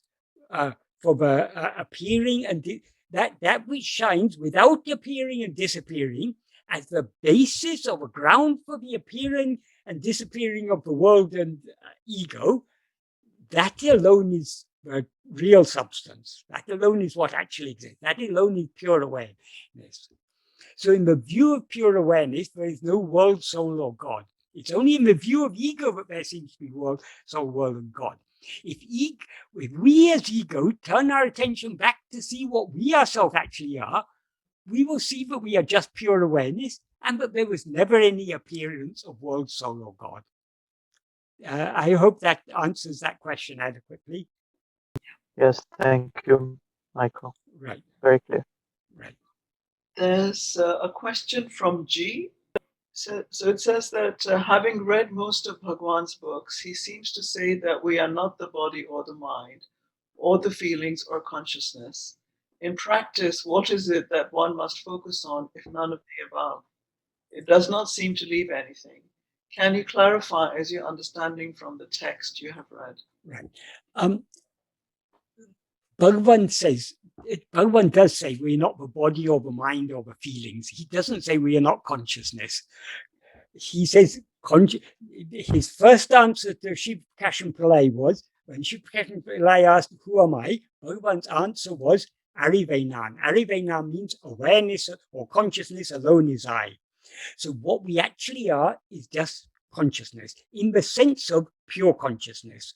for the appearing and that which shines without appearing and disappearing as the basis of a ground for the appearing and disappearing of the world and ego. That alone is the real substance. That alone is what actually exists. That alone is pure awareness. So in the view of pure awareness, there is no world, soul, or God. It's only in the view of ego that there seems to be world, soul, world, and God. If we as ego turn our attention back to see what we ourselves actually are, we will see that we are just pure awareness and that there was never any appearance of world, soul, or God. I hope that answers that question adequately. Yes, thank you, Michael. Right. Very clear. Right. There's a question from G. So it says that having read most of Bhagavan's books, he seems to say that we are not the body or the mind, or the feelings or consciousness. In practice, what is it that one must focus on if none of the above? It does not seem to leave anything. Can you clarify as your understanding from the text you have read? Right. Bhagavan does say we're not the body or the mind or the feelings. He doesn't say we are not consciousness. He says his first answer to Śrī Aruṇācala was, when Śrī Aruṇācala asked, who am I? Bhagavan's answer was, Nāṉ Ār. Nāṇ means awareness or consciousness alone is I. So what we actually are is just consciousness in the sense of pure consciousness.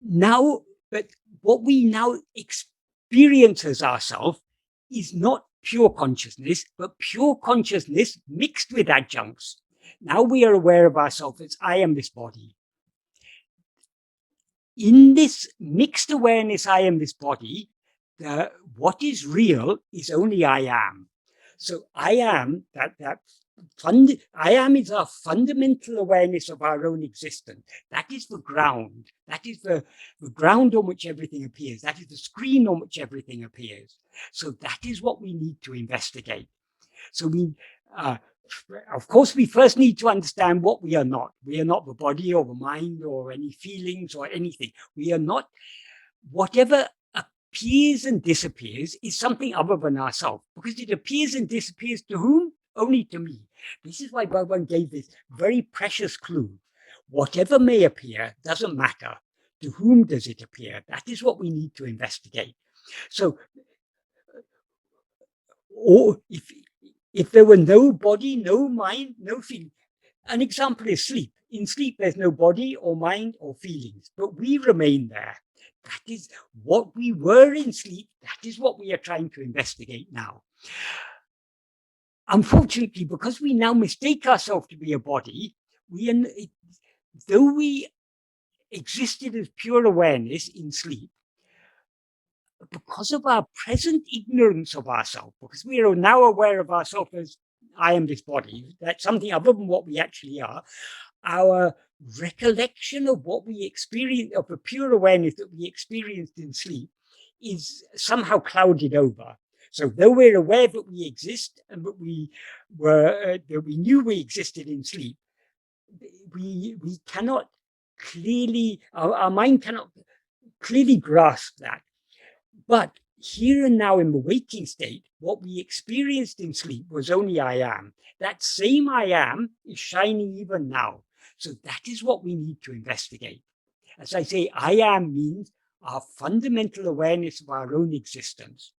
Now, but what we now experience as ourselves is not pure consciousness, but pure consciousness mixed with adjuncts. Now we are aware of ourselves as I am this body. In this mixed awareness, I am this body, what is real is only I am. So I am, I am is our fundamental awareness of our own existence. That is the ground. That is the ground on which everything appears. That is the screen on which everything appears. So that is what we need to investigate. So of course, we first need to understand what we are not. We are not the body or the mind or any feelings or anything. We are not. Whatever appears and disappears is something other than ourselves, because it appears and disappears to whom? Only to me. This is why Bhagavan gave this very precious clue. Whatever may appear doesn't matter. To whom does it appear? That is what we need to investigate. So, or if there were no body, no mind, no feeling, an example is sleep. In sleep, there's no body or mind or feelings, but we remain there. That is what we were in sleep. That is what we are trying to investigate now. Unfortunately, because we now mistake ourselves to be a body, though we existed as pure awareness in sleep, because of our present ignorance of ourselves, because we are now aware of ourselves as I am this body, that's something other than what we actually are, our recollection of what we experience, of the pure awareness that we experienced in sleep, is somehow clouded over. So though we're aware that we exist and that we knew we existed in sleep, we cannot clearly, our mind cannot clearly grasp that. But here and now in the waking state, what we experienced in sleep was only I am. That same I am is shining even now. So that is what we need to investigate. As I say, I am means our fundamental awareness of our own existence.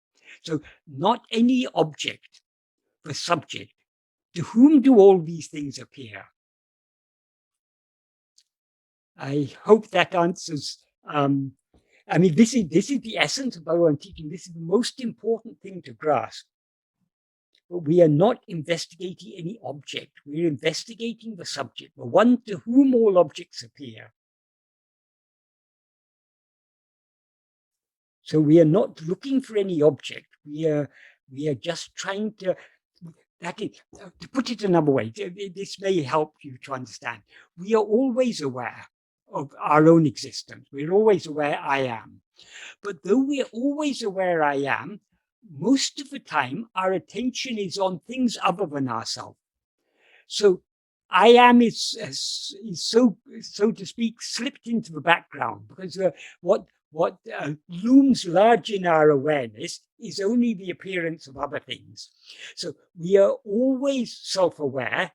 So not any object, the subject. To whom do all these things appear? I hope that answers. I mean, this is the essence of Bhagavan teaching. This is the most important thing to grasp. But we are not investigating any object. We're investigating the subject, the one to whom all objects appear. So we are not looking for any object. We are just trying to. That is, to put it another way, this may help you to understand. We are always aware of our own existence. We're always aware I am. But though we're always aware I am, most of the time our attention is on things other than ourselves. So I am is so to speak slipped into the background, because what looms large in our awareness is only the appearance of other things. So we are always self-aware,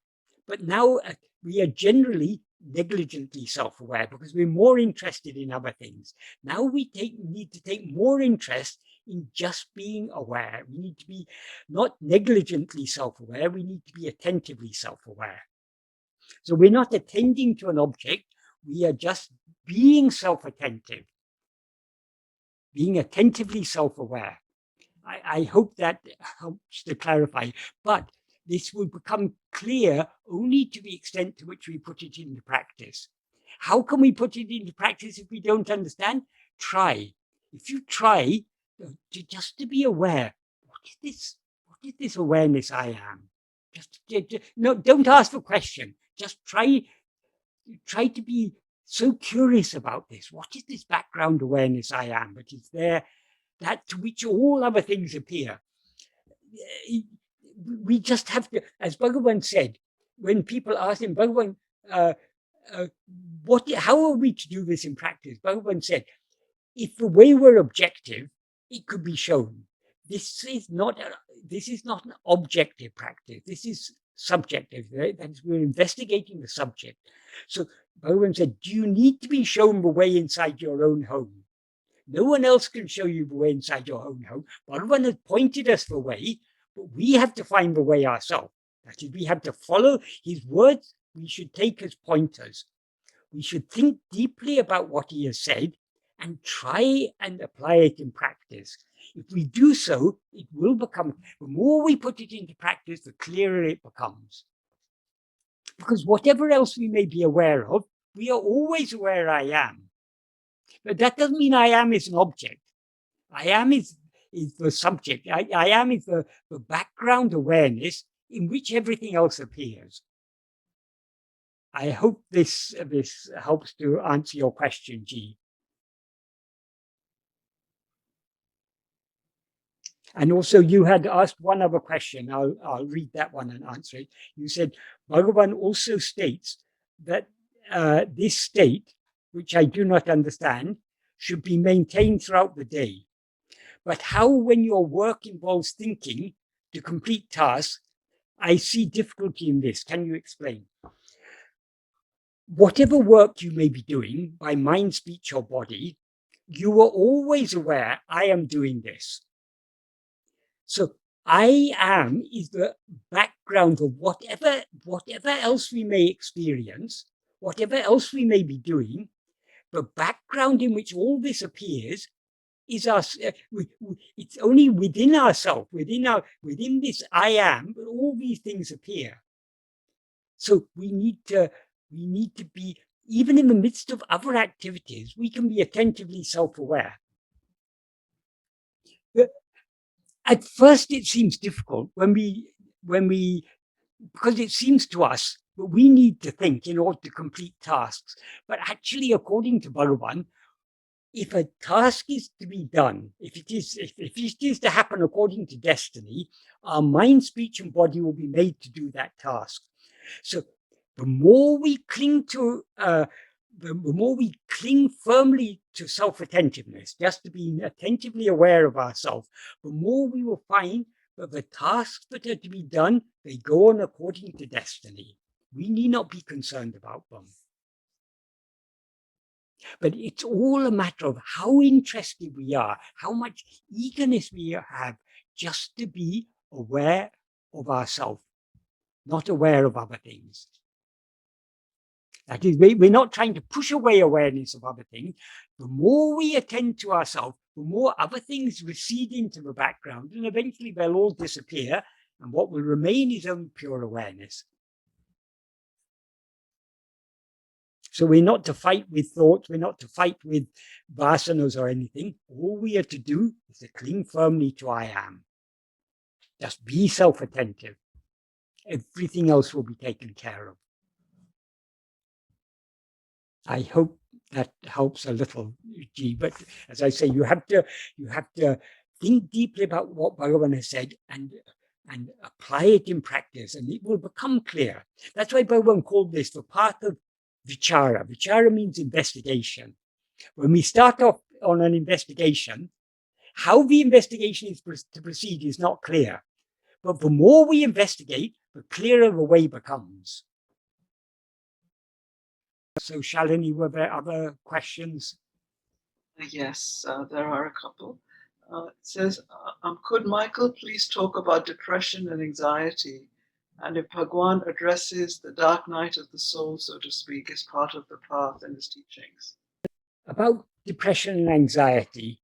but now we are generally negligently self-aware because we're more interested in other things. Now we need to take more interest in just being aware. We need to be not negligently self-aware, we need to be attentively self-aware. So we're not attending to an object, we are just being self-attentive, being attentively self-aware. I hope that helps to clarify, but this will become clear only to the extent to which we put it into practice. How can we put it into practice if we don't understand? Try. If you try to be aware, what is this awareness I am? No, don't ask for question. Just try to be so curious about this. What is this background awareness I am that is there, that to which all other things appear? We just have to, as Bhagavan said, when people asked him, Bhagavan, how are we to do this in practice? Bhagavan said, if the way were objective, it could be shown. This is not an objective practice. This is subjective. Right? That is, we're investigating the subject. So Bhagavan said, do you need to be shown the way inside your own home? No one else can show you the way inside your own home. Bhagavan has pointed us the way, but we have to find the way ourselves. That is, we have to follow his words. We should take as pointers. We should think deeply about what he has said and try and apply it in practice. If we do so, it will become, the more we put it into practice, the clearer it becomes. Because whatever else we may be aware of, we are always aware I am. But that doesn't mean I am is an object. I am is the subject. I am is the background awareness in which everything else appears. I hope this helps to answer your question, G. And also you had asked one other question. I'll read that one and answer it. You said, Bhagavan also states that this state, which I do not understand, should be maintained throughout the day. But how, when your work involves thinking to complete tasks, I see difficulty in this. Can you explain? Whatever work you may be doing by mind, speech, or body, you are always aware, I am doing this. So I am is the background of whatever else we may experience, whatever else we may be doing. The background in which all this appears is us. It's only within ourselves, within this I am, that all these things appear. So we need to be, even in the midst of other activities, we can be attentively self-aware. At first, it seems difficult when we because it seems to us that we need to think in order to complete tasks. But actually, according to Bhagavan, if a task is to be done, if it is to happen according to destiny, our mind, speech, and body will be made to do that task. So the more we cling firmly to self-attentiveness, just to be attentively aware of ourselves, the more we will find that the tasks that are to be done, they go on according to destiny. We need not be concerned about them. But it's all a matter of how interested we are, how much eagerness we have just to be aware of ourselves, not aware of other things. That is, we're not trying to push away awareness of other things. The more we attend to ourselves, the more other things recede into the background, and eventually they'll all disappear, and what will remain is only pure awareness. So we're not to fight with thoughts, we're not to fight with vasanas or anything. All we are to do is to cling firmly to I am. Just be self-attentive. Everything else will be taken care of. I hope that helps a little, G. But as I say, you have to think deeply about what Bhagavan has said and apply it in practice, and it will become clear. That's why Bhagavan called this the path of vichara. Vichara means investigation. When we start off on an investigation, how the investigation is to proceed is not clear. But the more we investigate, the clearer the way becomes. So, Shalini, were there other questions? Yes, there are a couple. It says, could Michael please talk about depression and anxiety, and if Bhagavan addresses the dark night of the soul, so to speak, as part of the path in his teachings? About depression and anxiety,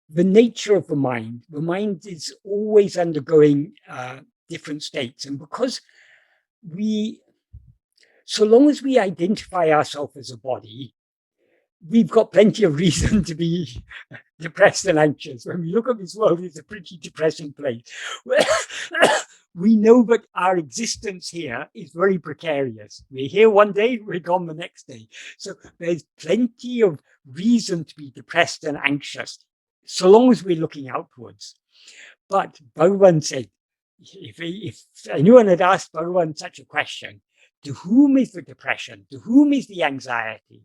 the nature of the mind is always undergoing different states. And because so long as we identify ourselves as a body, we've got plenty of reason to be depressed and anxious. When we look at this world, it's a pretty depressing place. We know that our existence here is very precarious. We're here one day, we're gone the next day. So there's plenty of reason to be depressed and anxious, so long as we're looking outwards. But Bhagavan said, if anyone had asked Bhagavan such a question, to whom is the depression? To whom is the anxiety?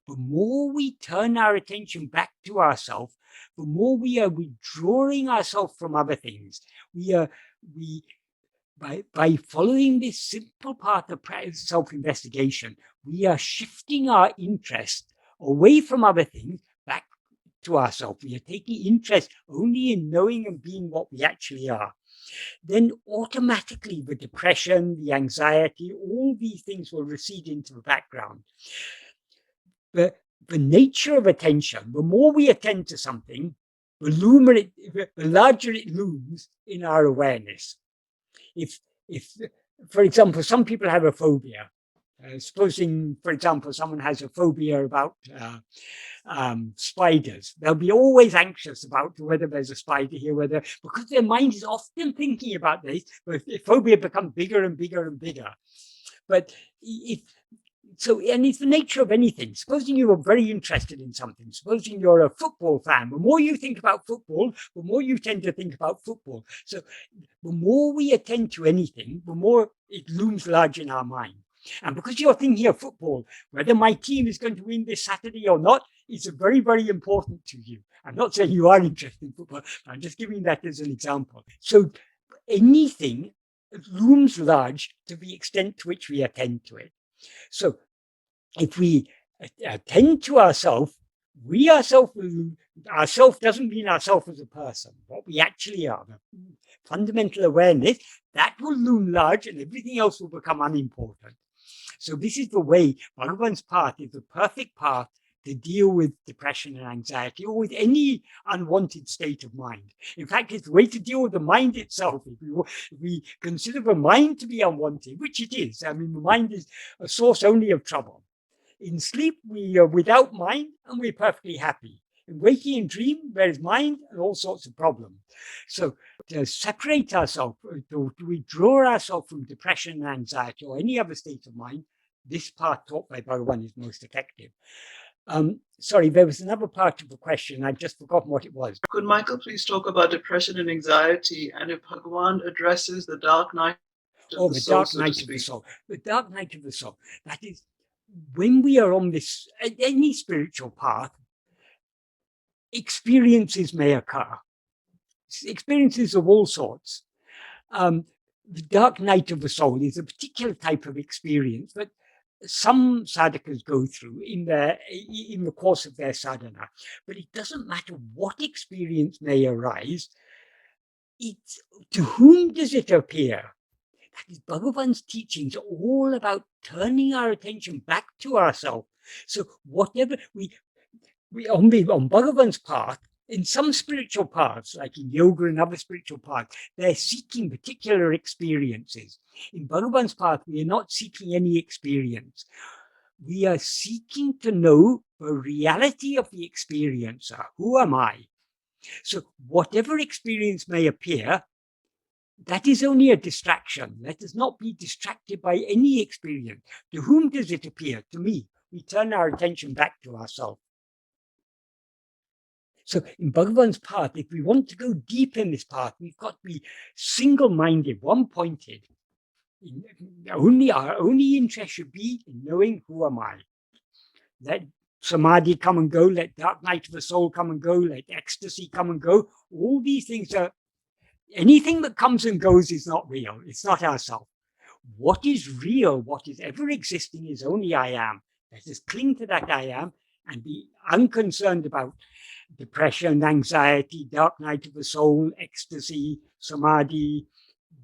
The more we turn our attention back to ourselves, the more we are withdrawing ourselves from other things. By following this simple path of self-investigation, we are shifting our interest away from other things back to ourselves. We are taking interest only in knowing and being what we actually are. Then automatically the depression, the anxiety, all these things will recede into the background. The nature of attention, the more we attend to something, the larger it looms in our awareness. If for example, some people have a phobia. Supposing, for example, someone has a phobia about spiders, they'll be always anxious about whether there's a spider here, because their mind is often thinking about this, but the phobia becomes bigger and bigger and bigger. But and it's the nature of anything. Supposing you are very interested in something, supposing you're a football fan, the more you think about football, the more you tend to think about football. So the more we attend to anything, the more it looms large in our mind. And because you're thinking of football, whether my team is going to win this Saturday or not, is very, very important to you. I'm not saying you are interested in football. I'm just giving that as an example. So anything looms large to the extent to which we attend to it. So if we attend to ourselves, ourself doesn't mean ourself as a person, what we actually are, the fundamental awareness, that will loom large and everything else will become unimportant. So this is the way, Bhagavan's path is the perfect path to deal with depression and anxiety, or with any unwanted state of mind. In fact, it's the way to deal with the mind itself. If we consider the mind to be unwanted, which it is, I mean, the mind is a source only of trouble. In sleep, we are without mind and we're perfectly happy. In waking and dream, there is mind and all sorts of problems. So to separate ourselves, to withdraw ourselves from depression, anxiety, or any other state of mind, this path taught by Bhagavan is most effective. Sorry, there was another part of the question. I've just forgotten what it was. Could Michael please talk about depression and anxiety, and if Bhagavan addresses the dark night of the soul, dark night of the soul. The dark night of the soul. That is, when we are on this, any spiritual path, experiences may occur. Experiences of all sorts. The dark night of the soul is a particular type of experience that some sadhakas go through in the course of their sadhana. But it doesn't matter what experience may arise. To whom does it appear? That is, Bhagavan's teachings are all about turning our attention back to ourselves. So whatever we on Bhagavan's path, in some spiritual paths, like in yoga and other spiritual paths, they're seeking particular experiences. In Bhagavan's path, we are not seeking any experience. We are seeking to know the reality of the experiencer. Who am I? So whatever experience may appear, that is only a distraction. Let us not be distracted by any experience. To whom does it appear? To me. We turn our attention back to ourselves. So in Bhagavan's path, if we want to go deep in this path, we've got to be single-minded, one-pointed. Our only interest should be in knowing who am I. Let samadhi come and go, let dark night of the soul come and go, let ecstasy come and go. All these things are, anything that comes and goes is not real. It's not ourself. What is real, what is ever existing is only I am. Let us cling to that I am and be unconcerned about depression, anxiety, dark night of the soul, ecstasy, samadhi,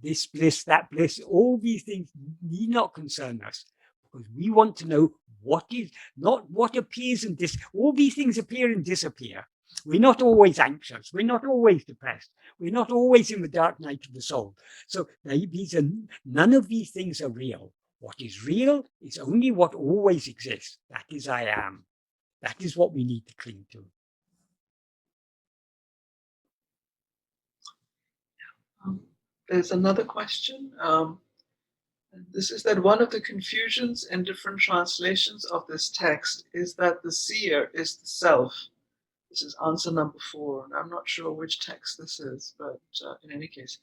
this bliss, that bliss. All these things need not concern us, because we want to know what is, not what appears and all these things appear and disappear. We're not always anxious. We're not always depressed. We're not always in the dark night of the soul. So none of these things are real. What is real is only what always exists. That is I am. That is what we need to cling to. There's another question. This is that one of the confusions in different translations of this text is that the seer is the self. This is answer number 4, and I'm not sure which text this is, but in any case.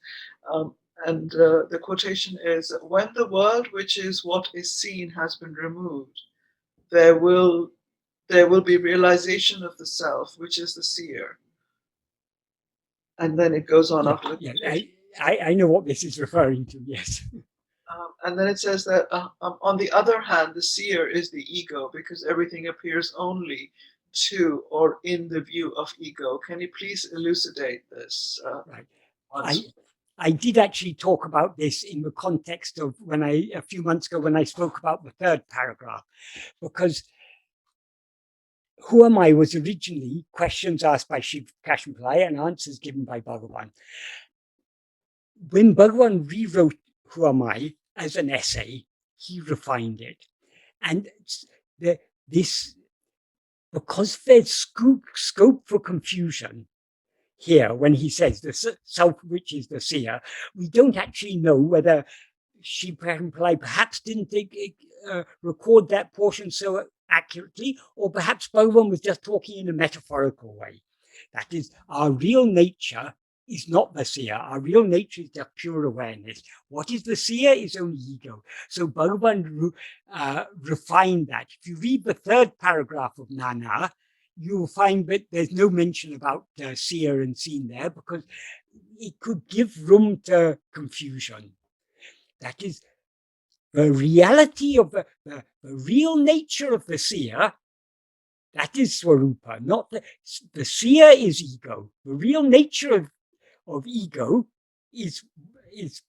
The quotation is, when the world, which is what is seen, has been removed, there will be realization of the self, which is the seer. And then it goes on after the quotation. I know what this is referring to, yes. And then it says that, on the other hand, the seer is the ego, because everything appears only to or in the view of ego. Can you please elucidate this? Right. I did actually talk about this in the context of a few months ago when I spoke about the 3rd paragraph, because who am I was originally questions asked by Shiv Kashyapalaya and answers given by Bhagavan. When Bhagavan rewrote Who Am I as an essay, he refined it. And because there's scope for confusion here, when he says the self, which is the seer, we don't actually know whether Shiv Kashyapalaya perhaps didn't record that portion so accurately, or perhaps Bhagavan was just talking in a metaphorical way. That is, our real nature is not the seer. Our real nature is just pure awareness. What is the seer is only ego. So Bhagavan refined that. If you read the 3rd paragraph of Nāṇ Ār, you will find that there's no mention about seer and seen there, because it could give room to confusion. That is, the reality of the real nature of the seer, that is Swarupa, not the seer is ego. The real nature of ego is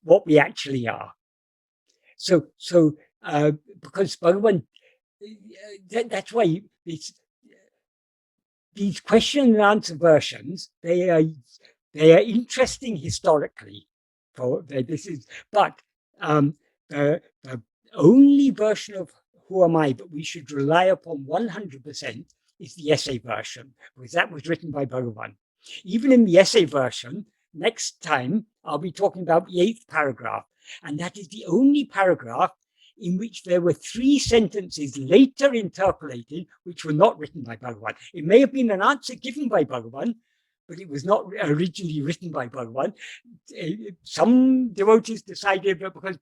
what we actually are. So because Bhagavan, that's why these question and answer versions, they are interesting historically. But the only version of Who Am I that we should rely upon 100% is the essay version, because that was written by Bhagavan. Even in the essay version, next time I'll be talking about the 8th paragraph, and that is the only paragraph in which there were 3 sentences later interpolated, which were not written by Bhagavan. It may have been an answer given by Bhagavan, but it was not originally written by Bhagavan. Some devotees decided that because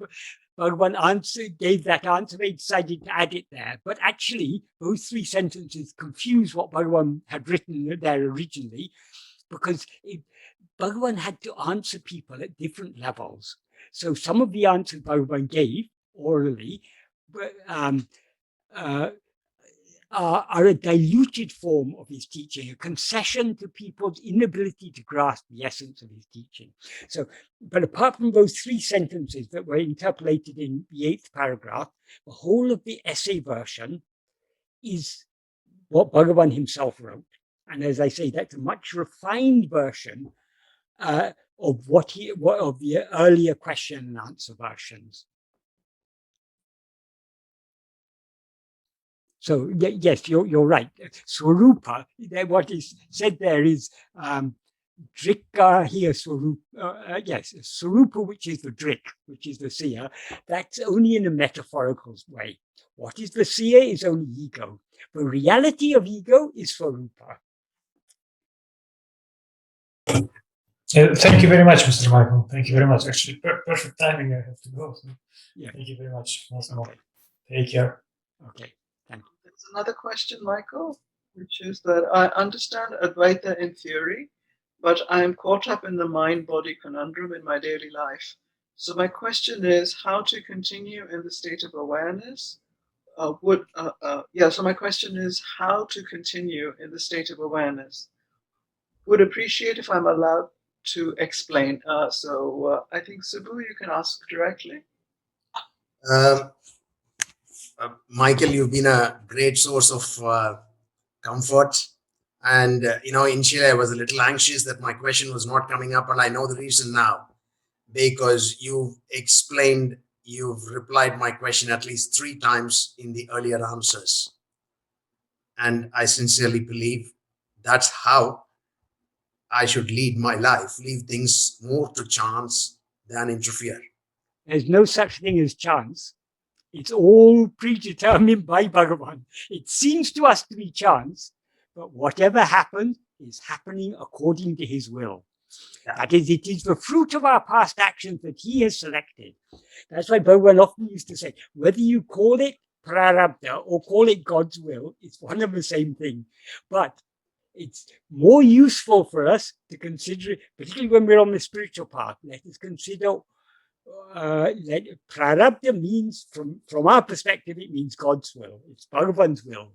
Bhagavan gave that answer, they decided to add it there. But actually, those 3 sentences confuse what Bhagavan had written there originally, because Bhagavan had to answer people at different levels. So some of the answers Bhagavan gave orally are a diluted form of his teaching, a concession to people's inability to grasp the essence of his teaching. So, but apart from those 3 sentences that were interpolated in the 8th paragraph, the whole of the essay version is what Bhagavan himself wrote. And as I say, that's a much refined version of of the earlier question and answer versions. So yes, you're right. Swarupa, what is said there is drika here swarupa. Yes, swarupa, which is the drik, which is the seer. That's only in a metaphorical way. What is the seer is only ego. The reality of ego is swarupa. Thank you very much, Mr. Michael. Thank you very much. Actually, perfect timing. I have to go. So yeah. Thank you very much once more. Take care. Okay. Thank you. There's another question, Michael, which is that I understand Advaita in theory, but I am caught up in the mind-body conundrum in my daily life. So my question is how to continue in the state of awareness. So my question is how to continue in the state of awareness. Would appreciate if I'm allowed to explain. I think Subbu, you can ask directly. Michael, you've been a great source of comfort. And, initially I was a little anxious that my question was not coming up, and I know the reason now, because you've replied my question at least 3 times in the earlier answers. And I sincerely believe that's how I should lead my life, leave things more to chance than interfere. There's no such thing as chance. It's all predetermined by Bhagavan. It seems to us to be chance, but whatever happens is happening according to his will. Yeah. That is, it is the fruit of our past actions that he has selected. That's why Bhagavan often used to say, whether you call it prarabdha or call it God's will, it's one and the same thing. But it's more useful for us to consider, particularly when we're on the spiritual path, let us consider prarabdha means, from our perspective, it means God's will. It's Bhagavan's will.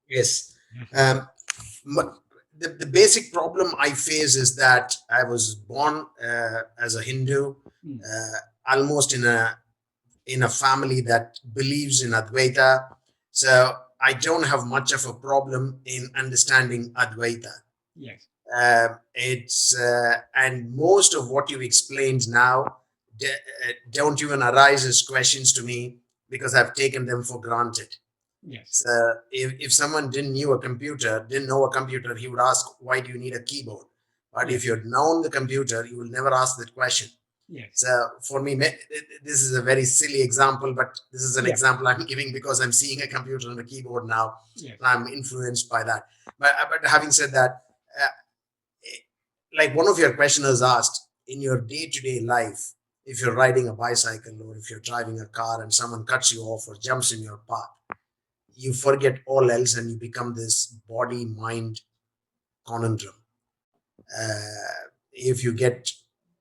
Yes. The basic problem I face is that I was born as a Hindu, almost in a family that believes in Advaita. So I don't have much of a problem in understanding Advaita. Yes. And most of what you explained now don't even arise as questions to me because I've taken them for granted. Yes. So if someone didn't know a computer, he would ask, why do you need a keyboard? But yes, if you'd known the computer, you will never ask that question. Yes. So for me, this is a very silly example, but this is an example I'm giving because I'm seeing a computer and a keyboard now. Yes. And I'm influenced by that. But having said that, like one of your questioners asked, in your day-to-day life, if you're riding a bicycle or if you're driving a car and someone cuts you off or jumps in your path, you forget all else and you become this body-mind conundrum. If you get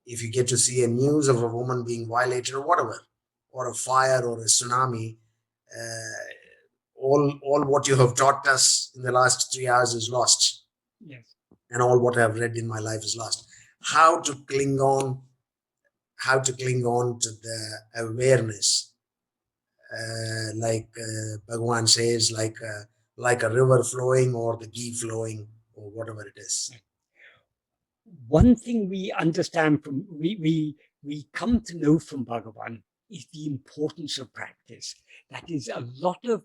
to see a news of a woman being violated or whatever, or a fire or a tsunami, all what you have taught us in the last 3 hours is lost. Yes. And all what I've read in my life is lost. How to cling on to the awareness, like Bhagavan says, like a river flowing or the ghee flowing or whatever it is. One thing we understand from, we come to know from Bhagavan is the importance of practice. That is, a lot of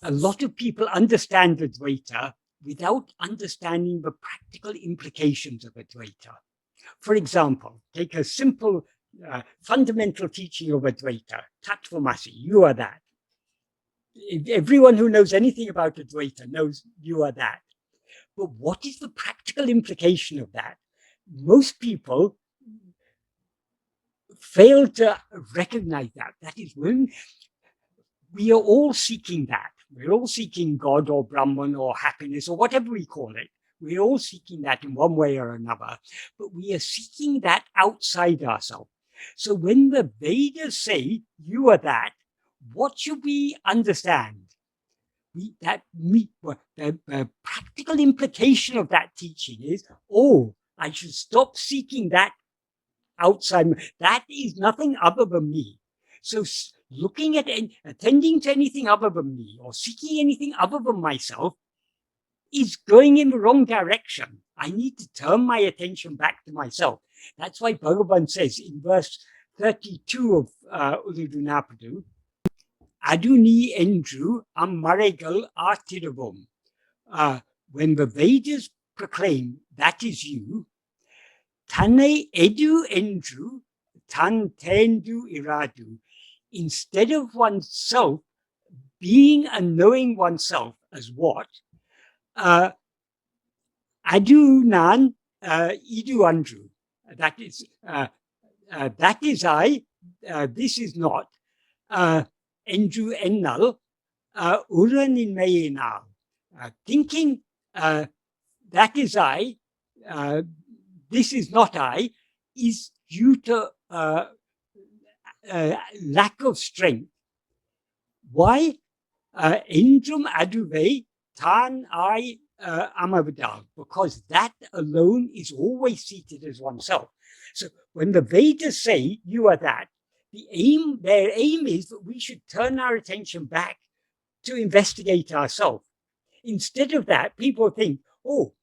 a lot of people understand Advaita without understanding the practical implications of Advaita. For example, take a simple fundamental teaching of Advaita, Tattvamasi, you are that. Everyone who knows anything about Advaita knows you are that. But what is the practical implication of that? Most people fail to recognize that. That is, when we are all seeking that. We're all seeking God or Brahman or happiness or whatever we call it. We're all seeking that in one way or another, but we are seeking that outside ourselves. So when the Vedas say, you are that, what should we understand? The practical implication of that teaching is, oh, I should stop seeking that outside. That is nothing other than me. So looking at and attending to anything other than me or seeking anything other than myself is going in the wrong direction. I need to turn my attention back to myself. That's why Bhagavan says in verse 32 of Uludunapadu, Aduni Endru Ammaregal Artiravam. When the Vedas proclaim that is you, Tane Edu Endru Tan Tendu Iradu. Instead of oneself being and knowing oneself as what? Adu Nāṇ Idu Andru. That is I, this is not. Endru Ennal, Uranin Mayinal. Thinking that is I, this is not I, is due to lack of strength. Why? Endrum aduve tan I amavadal, because that alone is always seated as oneself. So when the Vedas say you are that, their aim is that we should turn our attention back to investigate ourselves. Instead of that, people think, oh,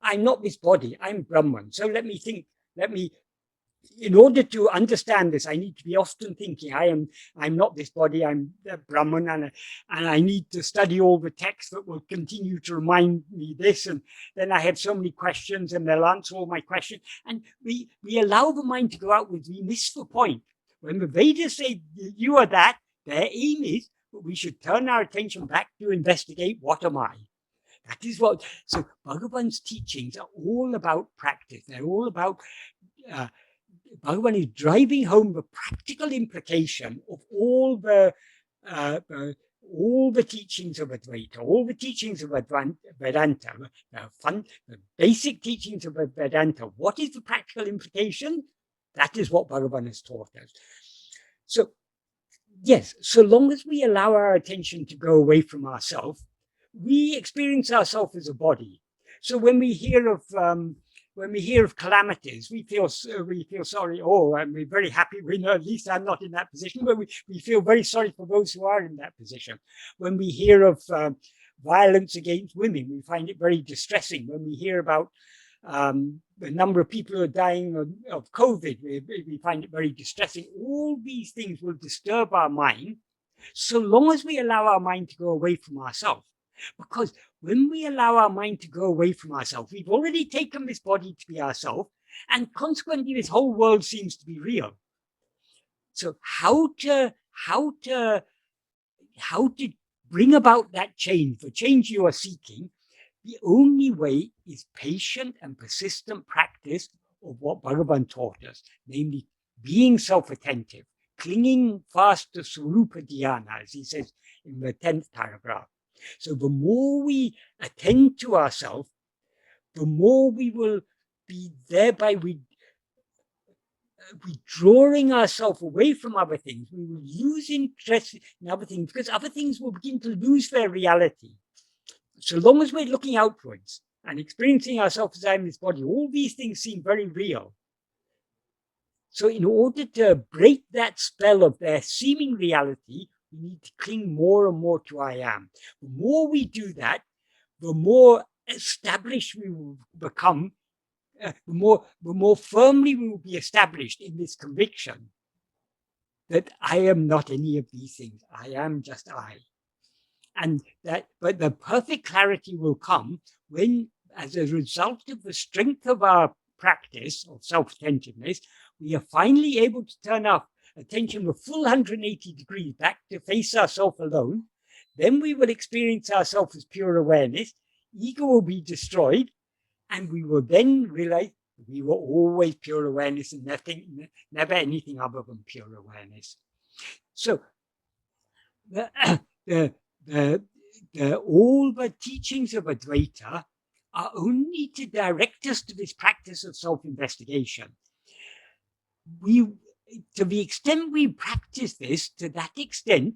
I'm not this body, I'm Brahman. So in order to understand this, I need to be often thinking, I'm not this body, I'm Brahman, and I need to study all the texts that will continue to remind me this, and then I have so many questions, and they'll answer all my questions, and we allow the mind to go outwards. We miss the point. When the Vedas say you are that, their aim is that we should turn our attention back to investigate, what am I? That is what, so Bhagavan's teachings are all about practice. They're all about, Bhagavan is driving home the practical implication of all the teachings of Advaita, all the teachings of Vedanta, the basic teachings of Vedanta. What is the practical implication? That is what Bhagavan has taught us. So, yes, so long as we allow our attention to go away from ourselves, we experience ourselves as a body. So when we hear of calamities, we feel sorry. Oh, we're very happy. We know at least I'm not in that position, but we feel very sorry for those who are in that position. When we hear of violence against women, we find it very distressing. When we hear about the number of people who are dying of COVID, we find it very distressing. All these things will disturb our mind, so long as we allow our mind to go away from ourselves. Because when we allow our mind to go away from ourselves, we've already taken this body to be ourselves, and consequently this whole world seems to be real. So how to bring about that change, the change you are seeking? The only way is patient and persistent practice of what Bhagavan taught us, namely being self-attentive, clinging fast to Swarupa Dhyana, as he says in the 10th paragraph. So the more we attend to ourselves, the more we will be thereby withdrawing ourselves away from other things. We will lose interest in other things because other things will begin to lose their reality. So long as we're looking outwards and experiencing ourselves as I am this body, all these things seem very real. So in order to break that spell of their seeming reality, we need to cling more and more to I am. The more we do that, the more established we will become, the more firmly we will be established in this conviction that I am not any of these things. I am just I. But the perfect clarity will come when, as a result of the strength of our practice of self-attentiveness, we are finally able to turn our attention a full 180 degrees back to face ourselves alone. Then we will experience ourselves as pure awareness. Ego will be destroyed, and we will then realize we were always pure awareness and never anything other than pure awareness. So all the teachings of Advaita are only to direct us to this practice of self-investigation. To the extent we practice this, to that extent,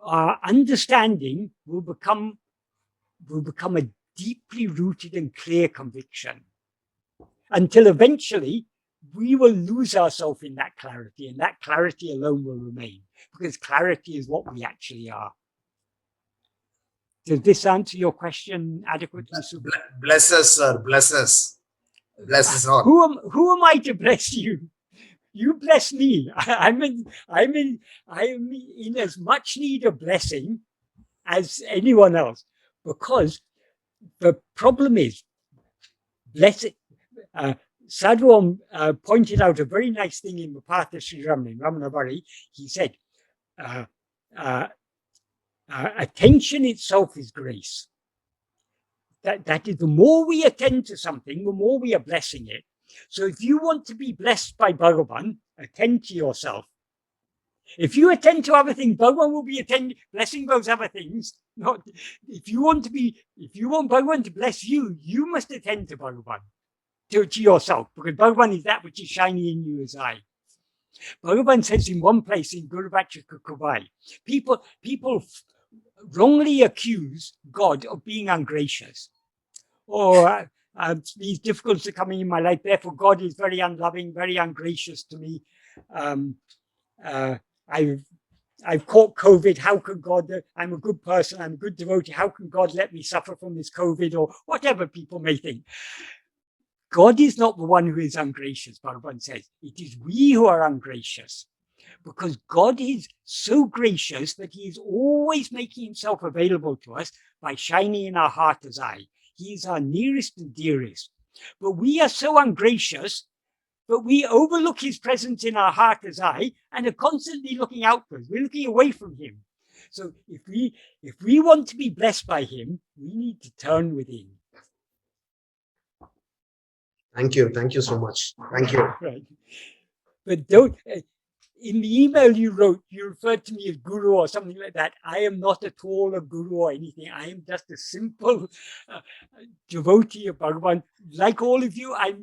our understanding will become a deeply rooted and clear conviction, until eventually we will lose ourselves in that clarity, and that clarity alone will remain, because clarity is what we actually are. Does this answer your question adequately? Bless us, sir. Bless us. Bless us all. Who am I to bless you? You bless me. I'm in as much need of blessing as anyone else, because the problem is, Sadhguru pointed out a very nice thing in the path of Sri Ramana Maharshi. He said, attention itself is grace. That is, the more we attend to something, the more we are blessing it. So if you want to be blessed by Bhagavan, attend to yourself. If you attend to other things, Bhagavan will be blessing those other things. If you want Bhagavan to bless you, you must attend to Bhagavan, to yourself, because Bhagavan is that which is shining in you as I. Bhagavan says in one place in Guru Vachaka Kavai, people wrongly accuse God of being ungracious. Or these difficulties are coming in my life, therefore God is very unloving, very ungracious to me. I've caught COVID. How can God, I'm a good person, I'm a good devotee, how can God let me suffer from this COVID, or whatever people may think? God is not the one who is ungracious, Bhagavan says. It is we who are ungracious, because God is so gracious that he is always making himself available to us by shining in our heart as I. He is our nearest and dearest. But we are so ungracious that we overlook his presence in our heart as I and are constantly looking outwards. We're looking away from him. So if we want to be blessed by him, we need to turn within. Thank you. Thank you so much. Thank you. Right. But don't, in the email you wrote, you referred to me as guru or something like that. I am not at all a guru or anything. I am just a simple devotee of Bhagavan. Like all of you, I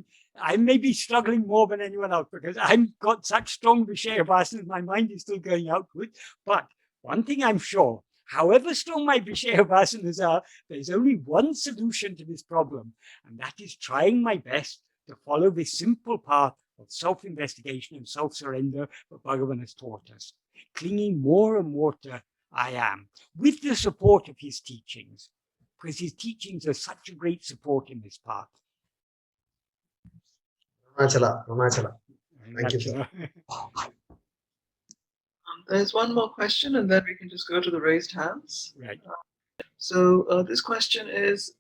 may be struggling more than anyone else, because I've got such strong Vishayavasana, my mind is still going outward. But one thing I'm sure, however strong my Vishayavasanas are, there's only one solution to this problem, and that is trying my best to follow this simple path of self-investigation and self-surrender that Bhagavan has taught us, clinging more and more to I am, with the support of his teachings, because his teachings are such a great support in this path. Arunachala. Thank you, sir. There's one more question, and then we can just go to the raised hands. Right. So this question is,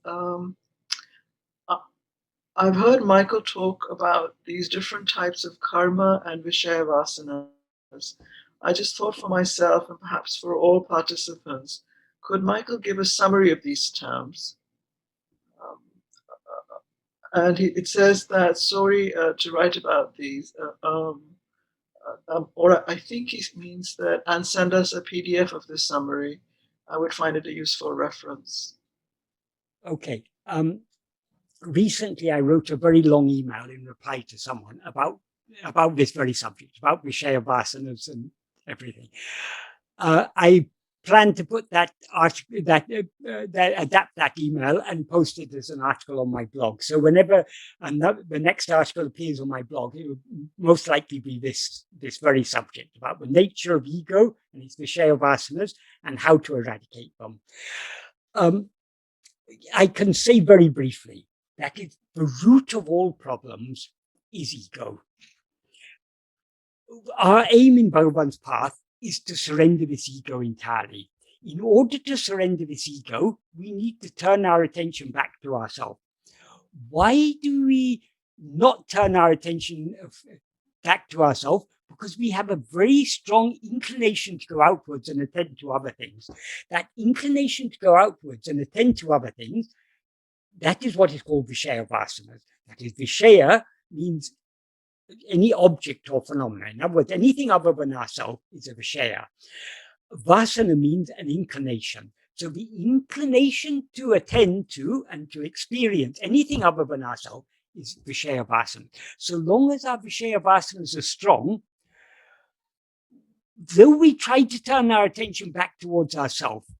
I've heard Michael talk about these different types of karma and Vishayavasanas. I just thought for myself, and perhaps for all participants, could Michael give a summary of these terms? And it says that, sorry to write about these, or I think it means that, and send us a PDF of this summary. I would find it a useful reference. Okay. Recently, I wrote a very long email in reply to someone about this very subject, about Vishayavasanas and everything. I plan to put that article, adapt that email and post it as an article on my blog. So whenever the next article appears on my blog, it will most likely be this very subject, about the nature of ego and its Vishayavasanas and how to eradicate them. I can say very briefly that the root of all problems is ego. Our aim in Bhagavan's path is to surrender this ego entirely. In order to surrender this ego, we need to turn our attention back to ourselves. Why do we not turn our attention back to ourselves? Because we have a very strong inclination to go outwards and attend to other things. That inclination to go outwards and attend to other things, that is what is called Vishayavasana. That is, Vishaya means any object or phenomenon. In other words, anything other than ourselves is a Vishaya. Vasana means an inclination. So the inclination to attend to and to experience anything other than ourselves is Vishayavasana. So long as our Vishayavasanas are strong, though we try to turn our attention back towards ourselves,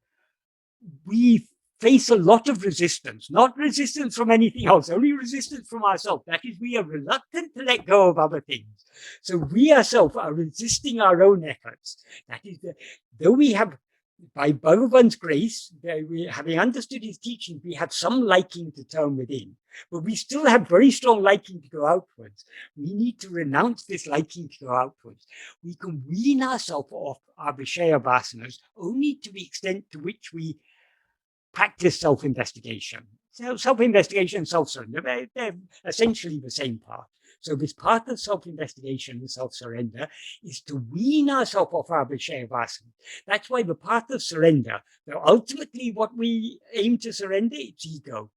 we face a lot of resistance, not resistance from anything else, only resistance from ourselves. That is, we are reluctant to let go of other things. So we ourselves are resisting our own efforts. That is, though we have, by Bhagavan's grace, having understood his teaching, we have some liking to turn within, but we still have very strong liking to go outwards. We need to renounce this liking to go outwards. We can wean ourselves off our Vishayavasanas only to the extent to which we practice self-investigation. Self-investigation and self-surrender, they're essentially the same path. So this path of self-investigation and self-surrender is to wean ourselves off our Vishayavasana. That's why the path of surrender, though ultimately what we aim to surrender, it's ego.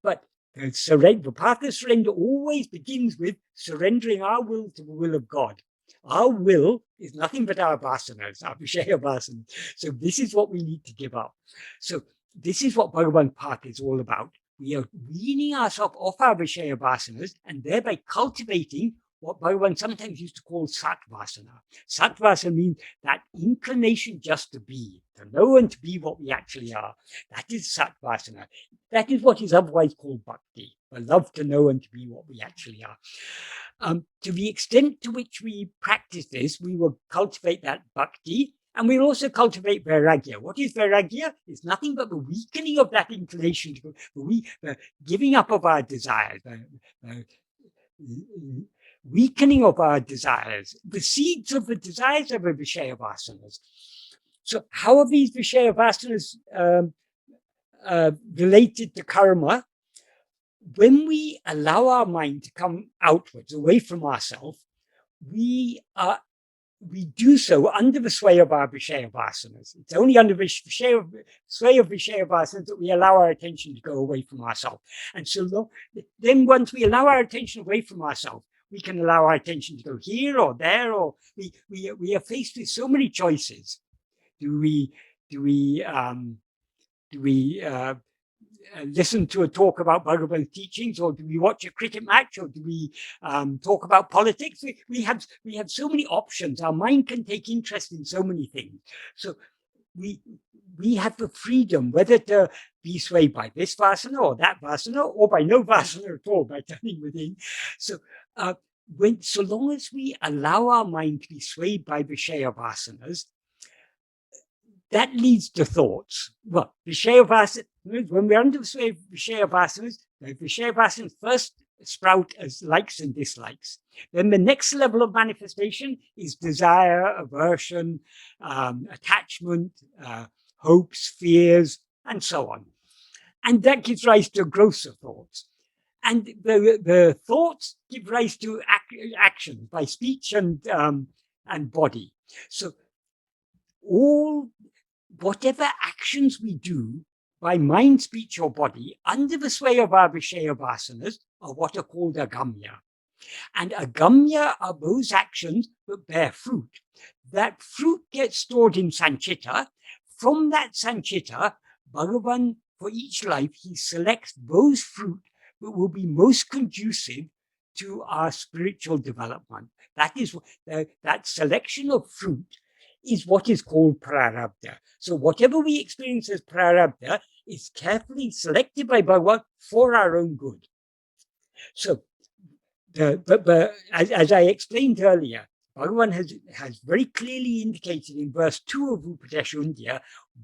But the path of surrender always begins with surrendering our will to the will of God. Our will is nothing but our vasanas, our Vishayavasanas. So this is what we need to give up. So this is what Bhagavan's path is all about. We are weaning ourselves off our Vishayavasanas and thereby cultivating what Bhagavan sometimes used to call Sattvasana. Sattvasana means that inclination just to be, to know and to be what we actually are. That is Sattvasana. That is what is otherwise called bhakti, the love to know and to be what we actually are. To the extent to which we practice this, we will cultivate that bhakti. And we'll also cultivate vairagya. What is vairagya? It's nothing but the weakening of that inclination, the giving up of our desires, the weakening of our desires. The seeds of the desires are the Vishayavasanas. So how are these Vishayavasanas related to karma? When we allow our mind to come outwards, away from ourselves, we do so under the sway of our Vishayavasanas. It's only under the sway of Vishayavasanas that we allow our attention to go away from ourselves. And so then once we allow our attention away from ourselves, we can allow our attention to go here or there, or we are faced with so many choices. Do we listen to a talk about Bhagavan's teachings, or do we watch a cricket match, or do we talk about politics? We have so many options. Our mind can take interest in so many things. So we have the freedom whether to be swayed by this vasana or that vasana, or by no vasana at all, by turning within. So so long as we allow our mind to be swayed by Vishayavasanas, that leads to thoughts. Well, Vishayavasanas, when we're under the sway of Vishayavasanas, the Vishayavasanas first sprout as likes and dislikes. Then the next level of manifestation is desire, aversion, attachment, hopes, fears, and so on. And that gives rise to grosser thoughts. And the thoughts give rise to action by speech and body. So whatever actions we do by mind, speech, or body under the sway of our Vishayavasanas are what are called agamya. And agamya are those actions that bear fruit. That fruit gets stored in sanchita. From that sanchita, Bhagavan, for each life, he selects those fruit that will be most conducive to our spiritual development. That is that selection of fruit is what is called prarabdha. So whatever we experience as prarabdha is carefully selected by Bhagavan for our own good. So, as I explained earlier, Bhagavan has very clearly indicated in verse 2 of Upadeshundya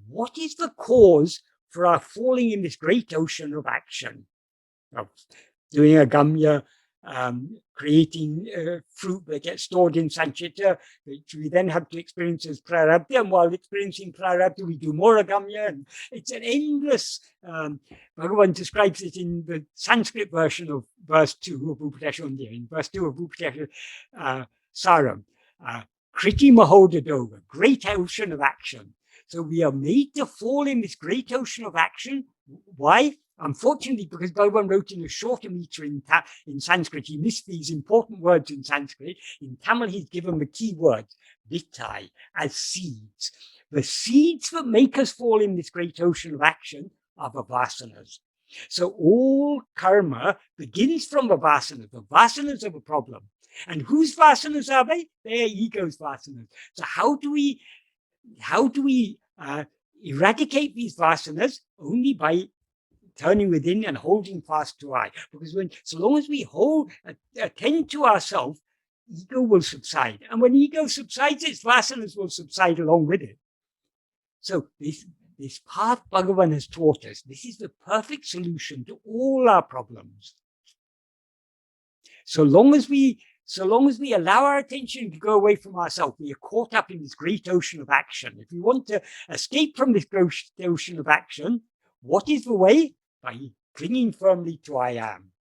what is the cause for our falling in this great ocean of action, of doing agamya, creating fruit that gets stored in sanchita, which we then have to experience as prarabdha. And while experiencing prarabdha, we do more agamya. And it's an endless, Bhagavan describes it in the Sanskrit version of verse 2 of Upadeshandya. In verse 2 of Upadeshandya Saram, Kriti Mahodadova, great ocean of action. So we are made to fall in this great ocean of action. Why? Unfortunately, because Bhagavan wrote in a shorter meter in Sanskrit, he missed these important words in Sanskrit. In Tamil, he's given the key words, vittai, as seeds. The seeds that make us fall in this great ocean of action are the vasanas. So all karma begins from the vasanas. The vasanas are the problem. And whose vasanas are they? They are ego's vasanas. So how do we eradicate these vasanas? Only by turning within and holding fast to I. Because so long as we attend to ourselves, ego will subside. And when ego subsides, its vasanas will subside along with it. So this path Bhagavan has taught us, this is the perfect solution to all our problems. So long as we allow our attention to go away from ourselves, we are caught up in this great ocean of action. If we want to escape from this great ocean of action, what is the way? By clinging firmly to I am.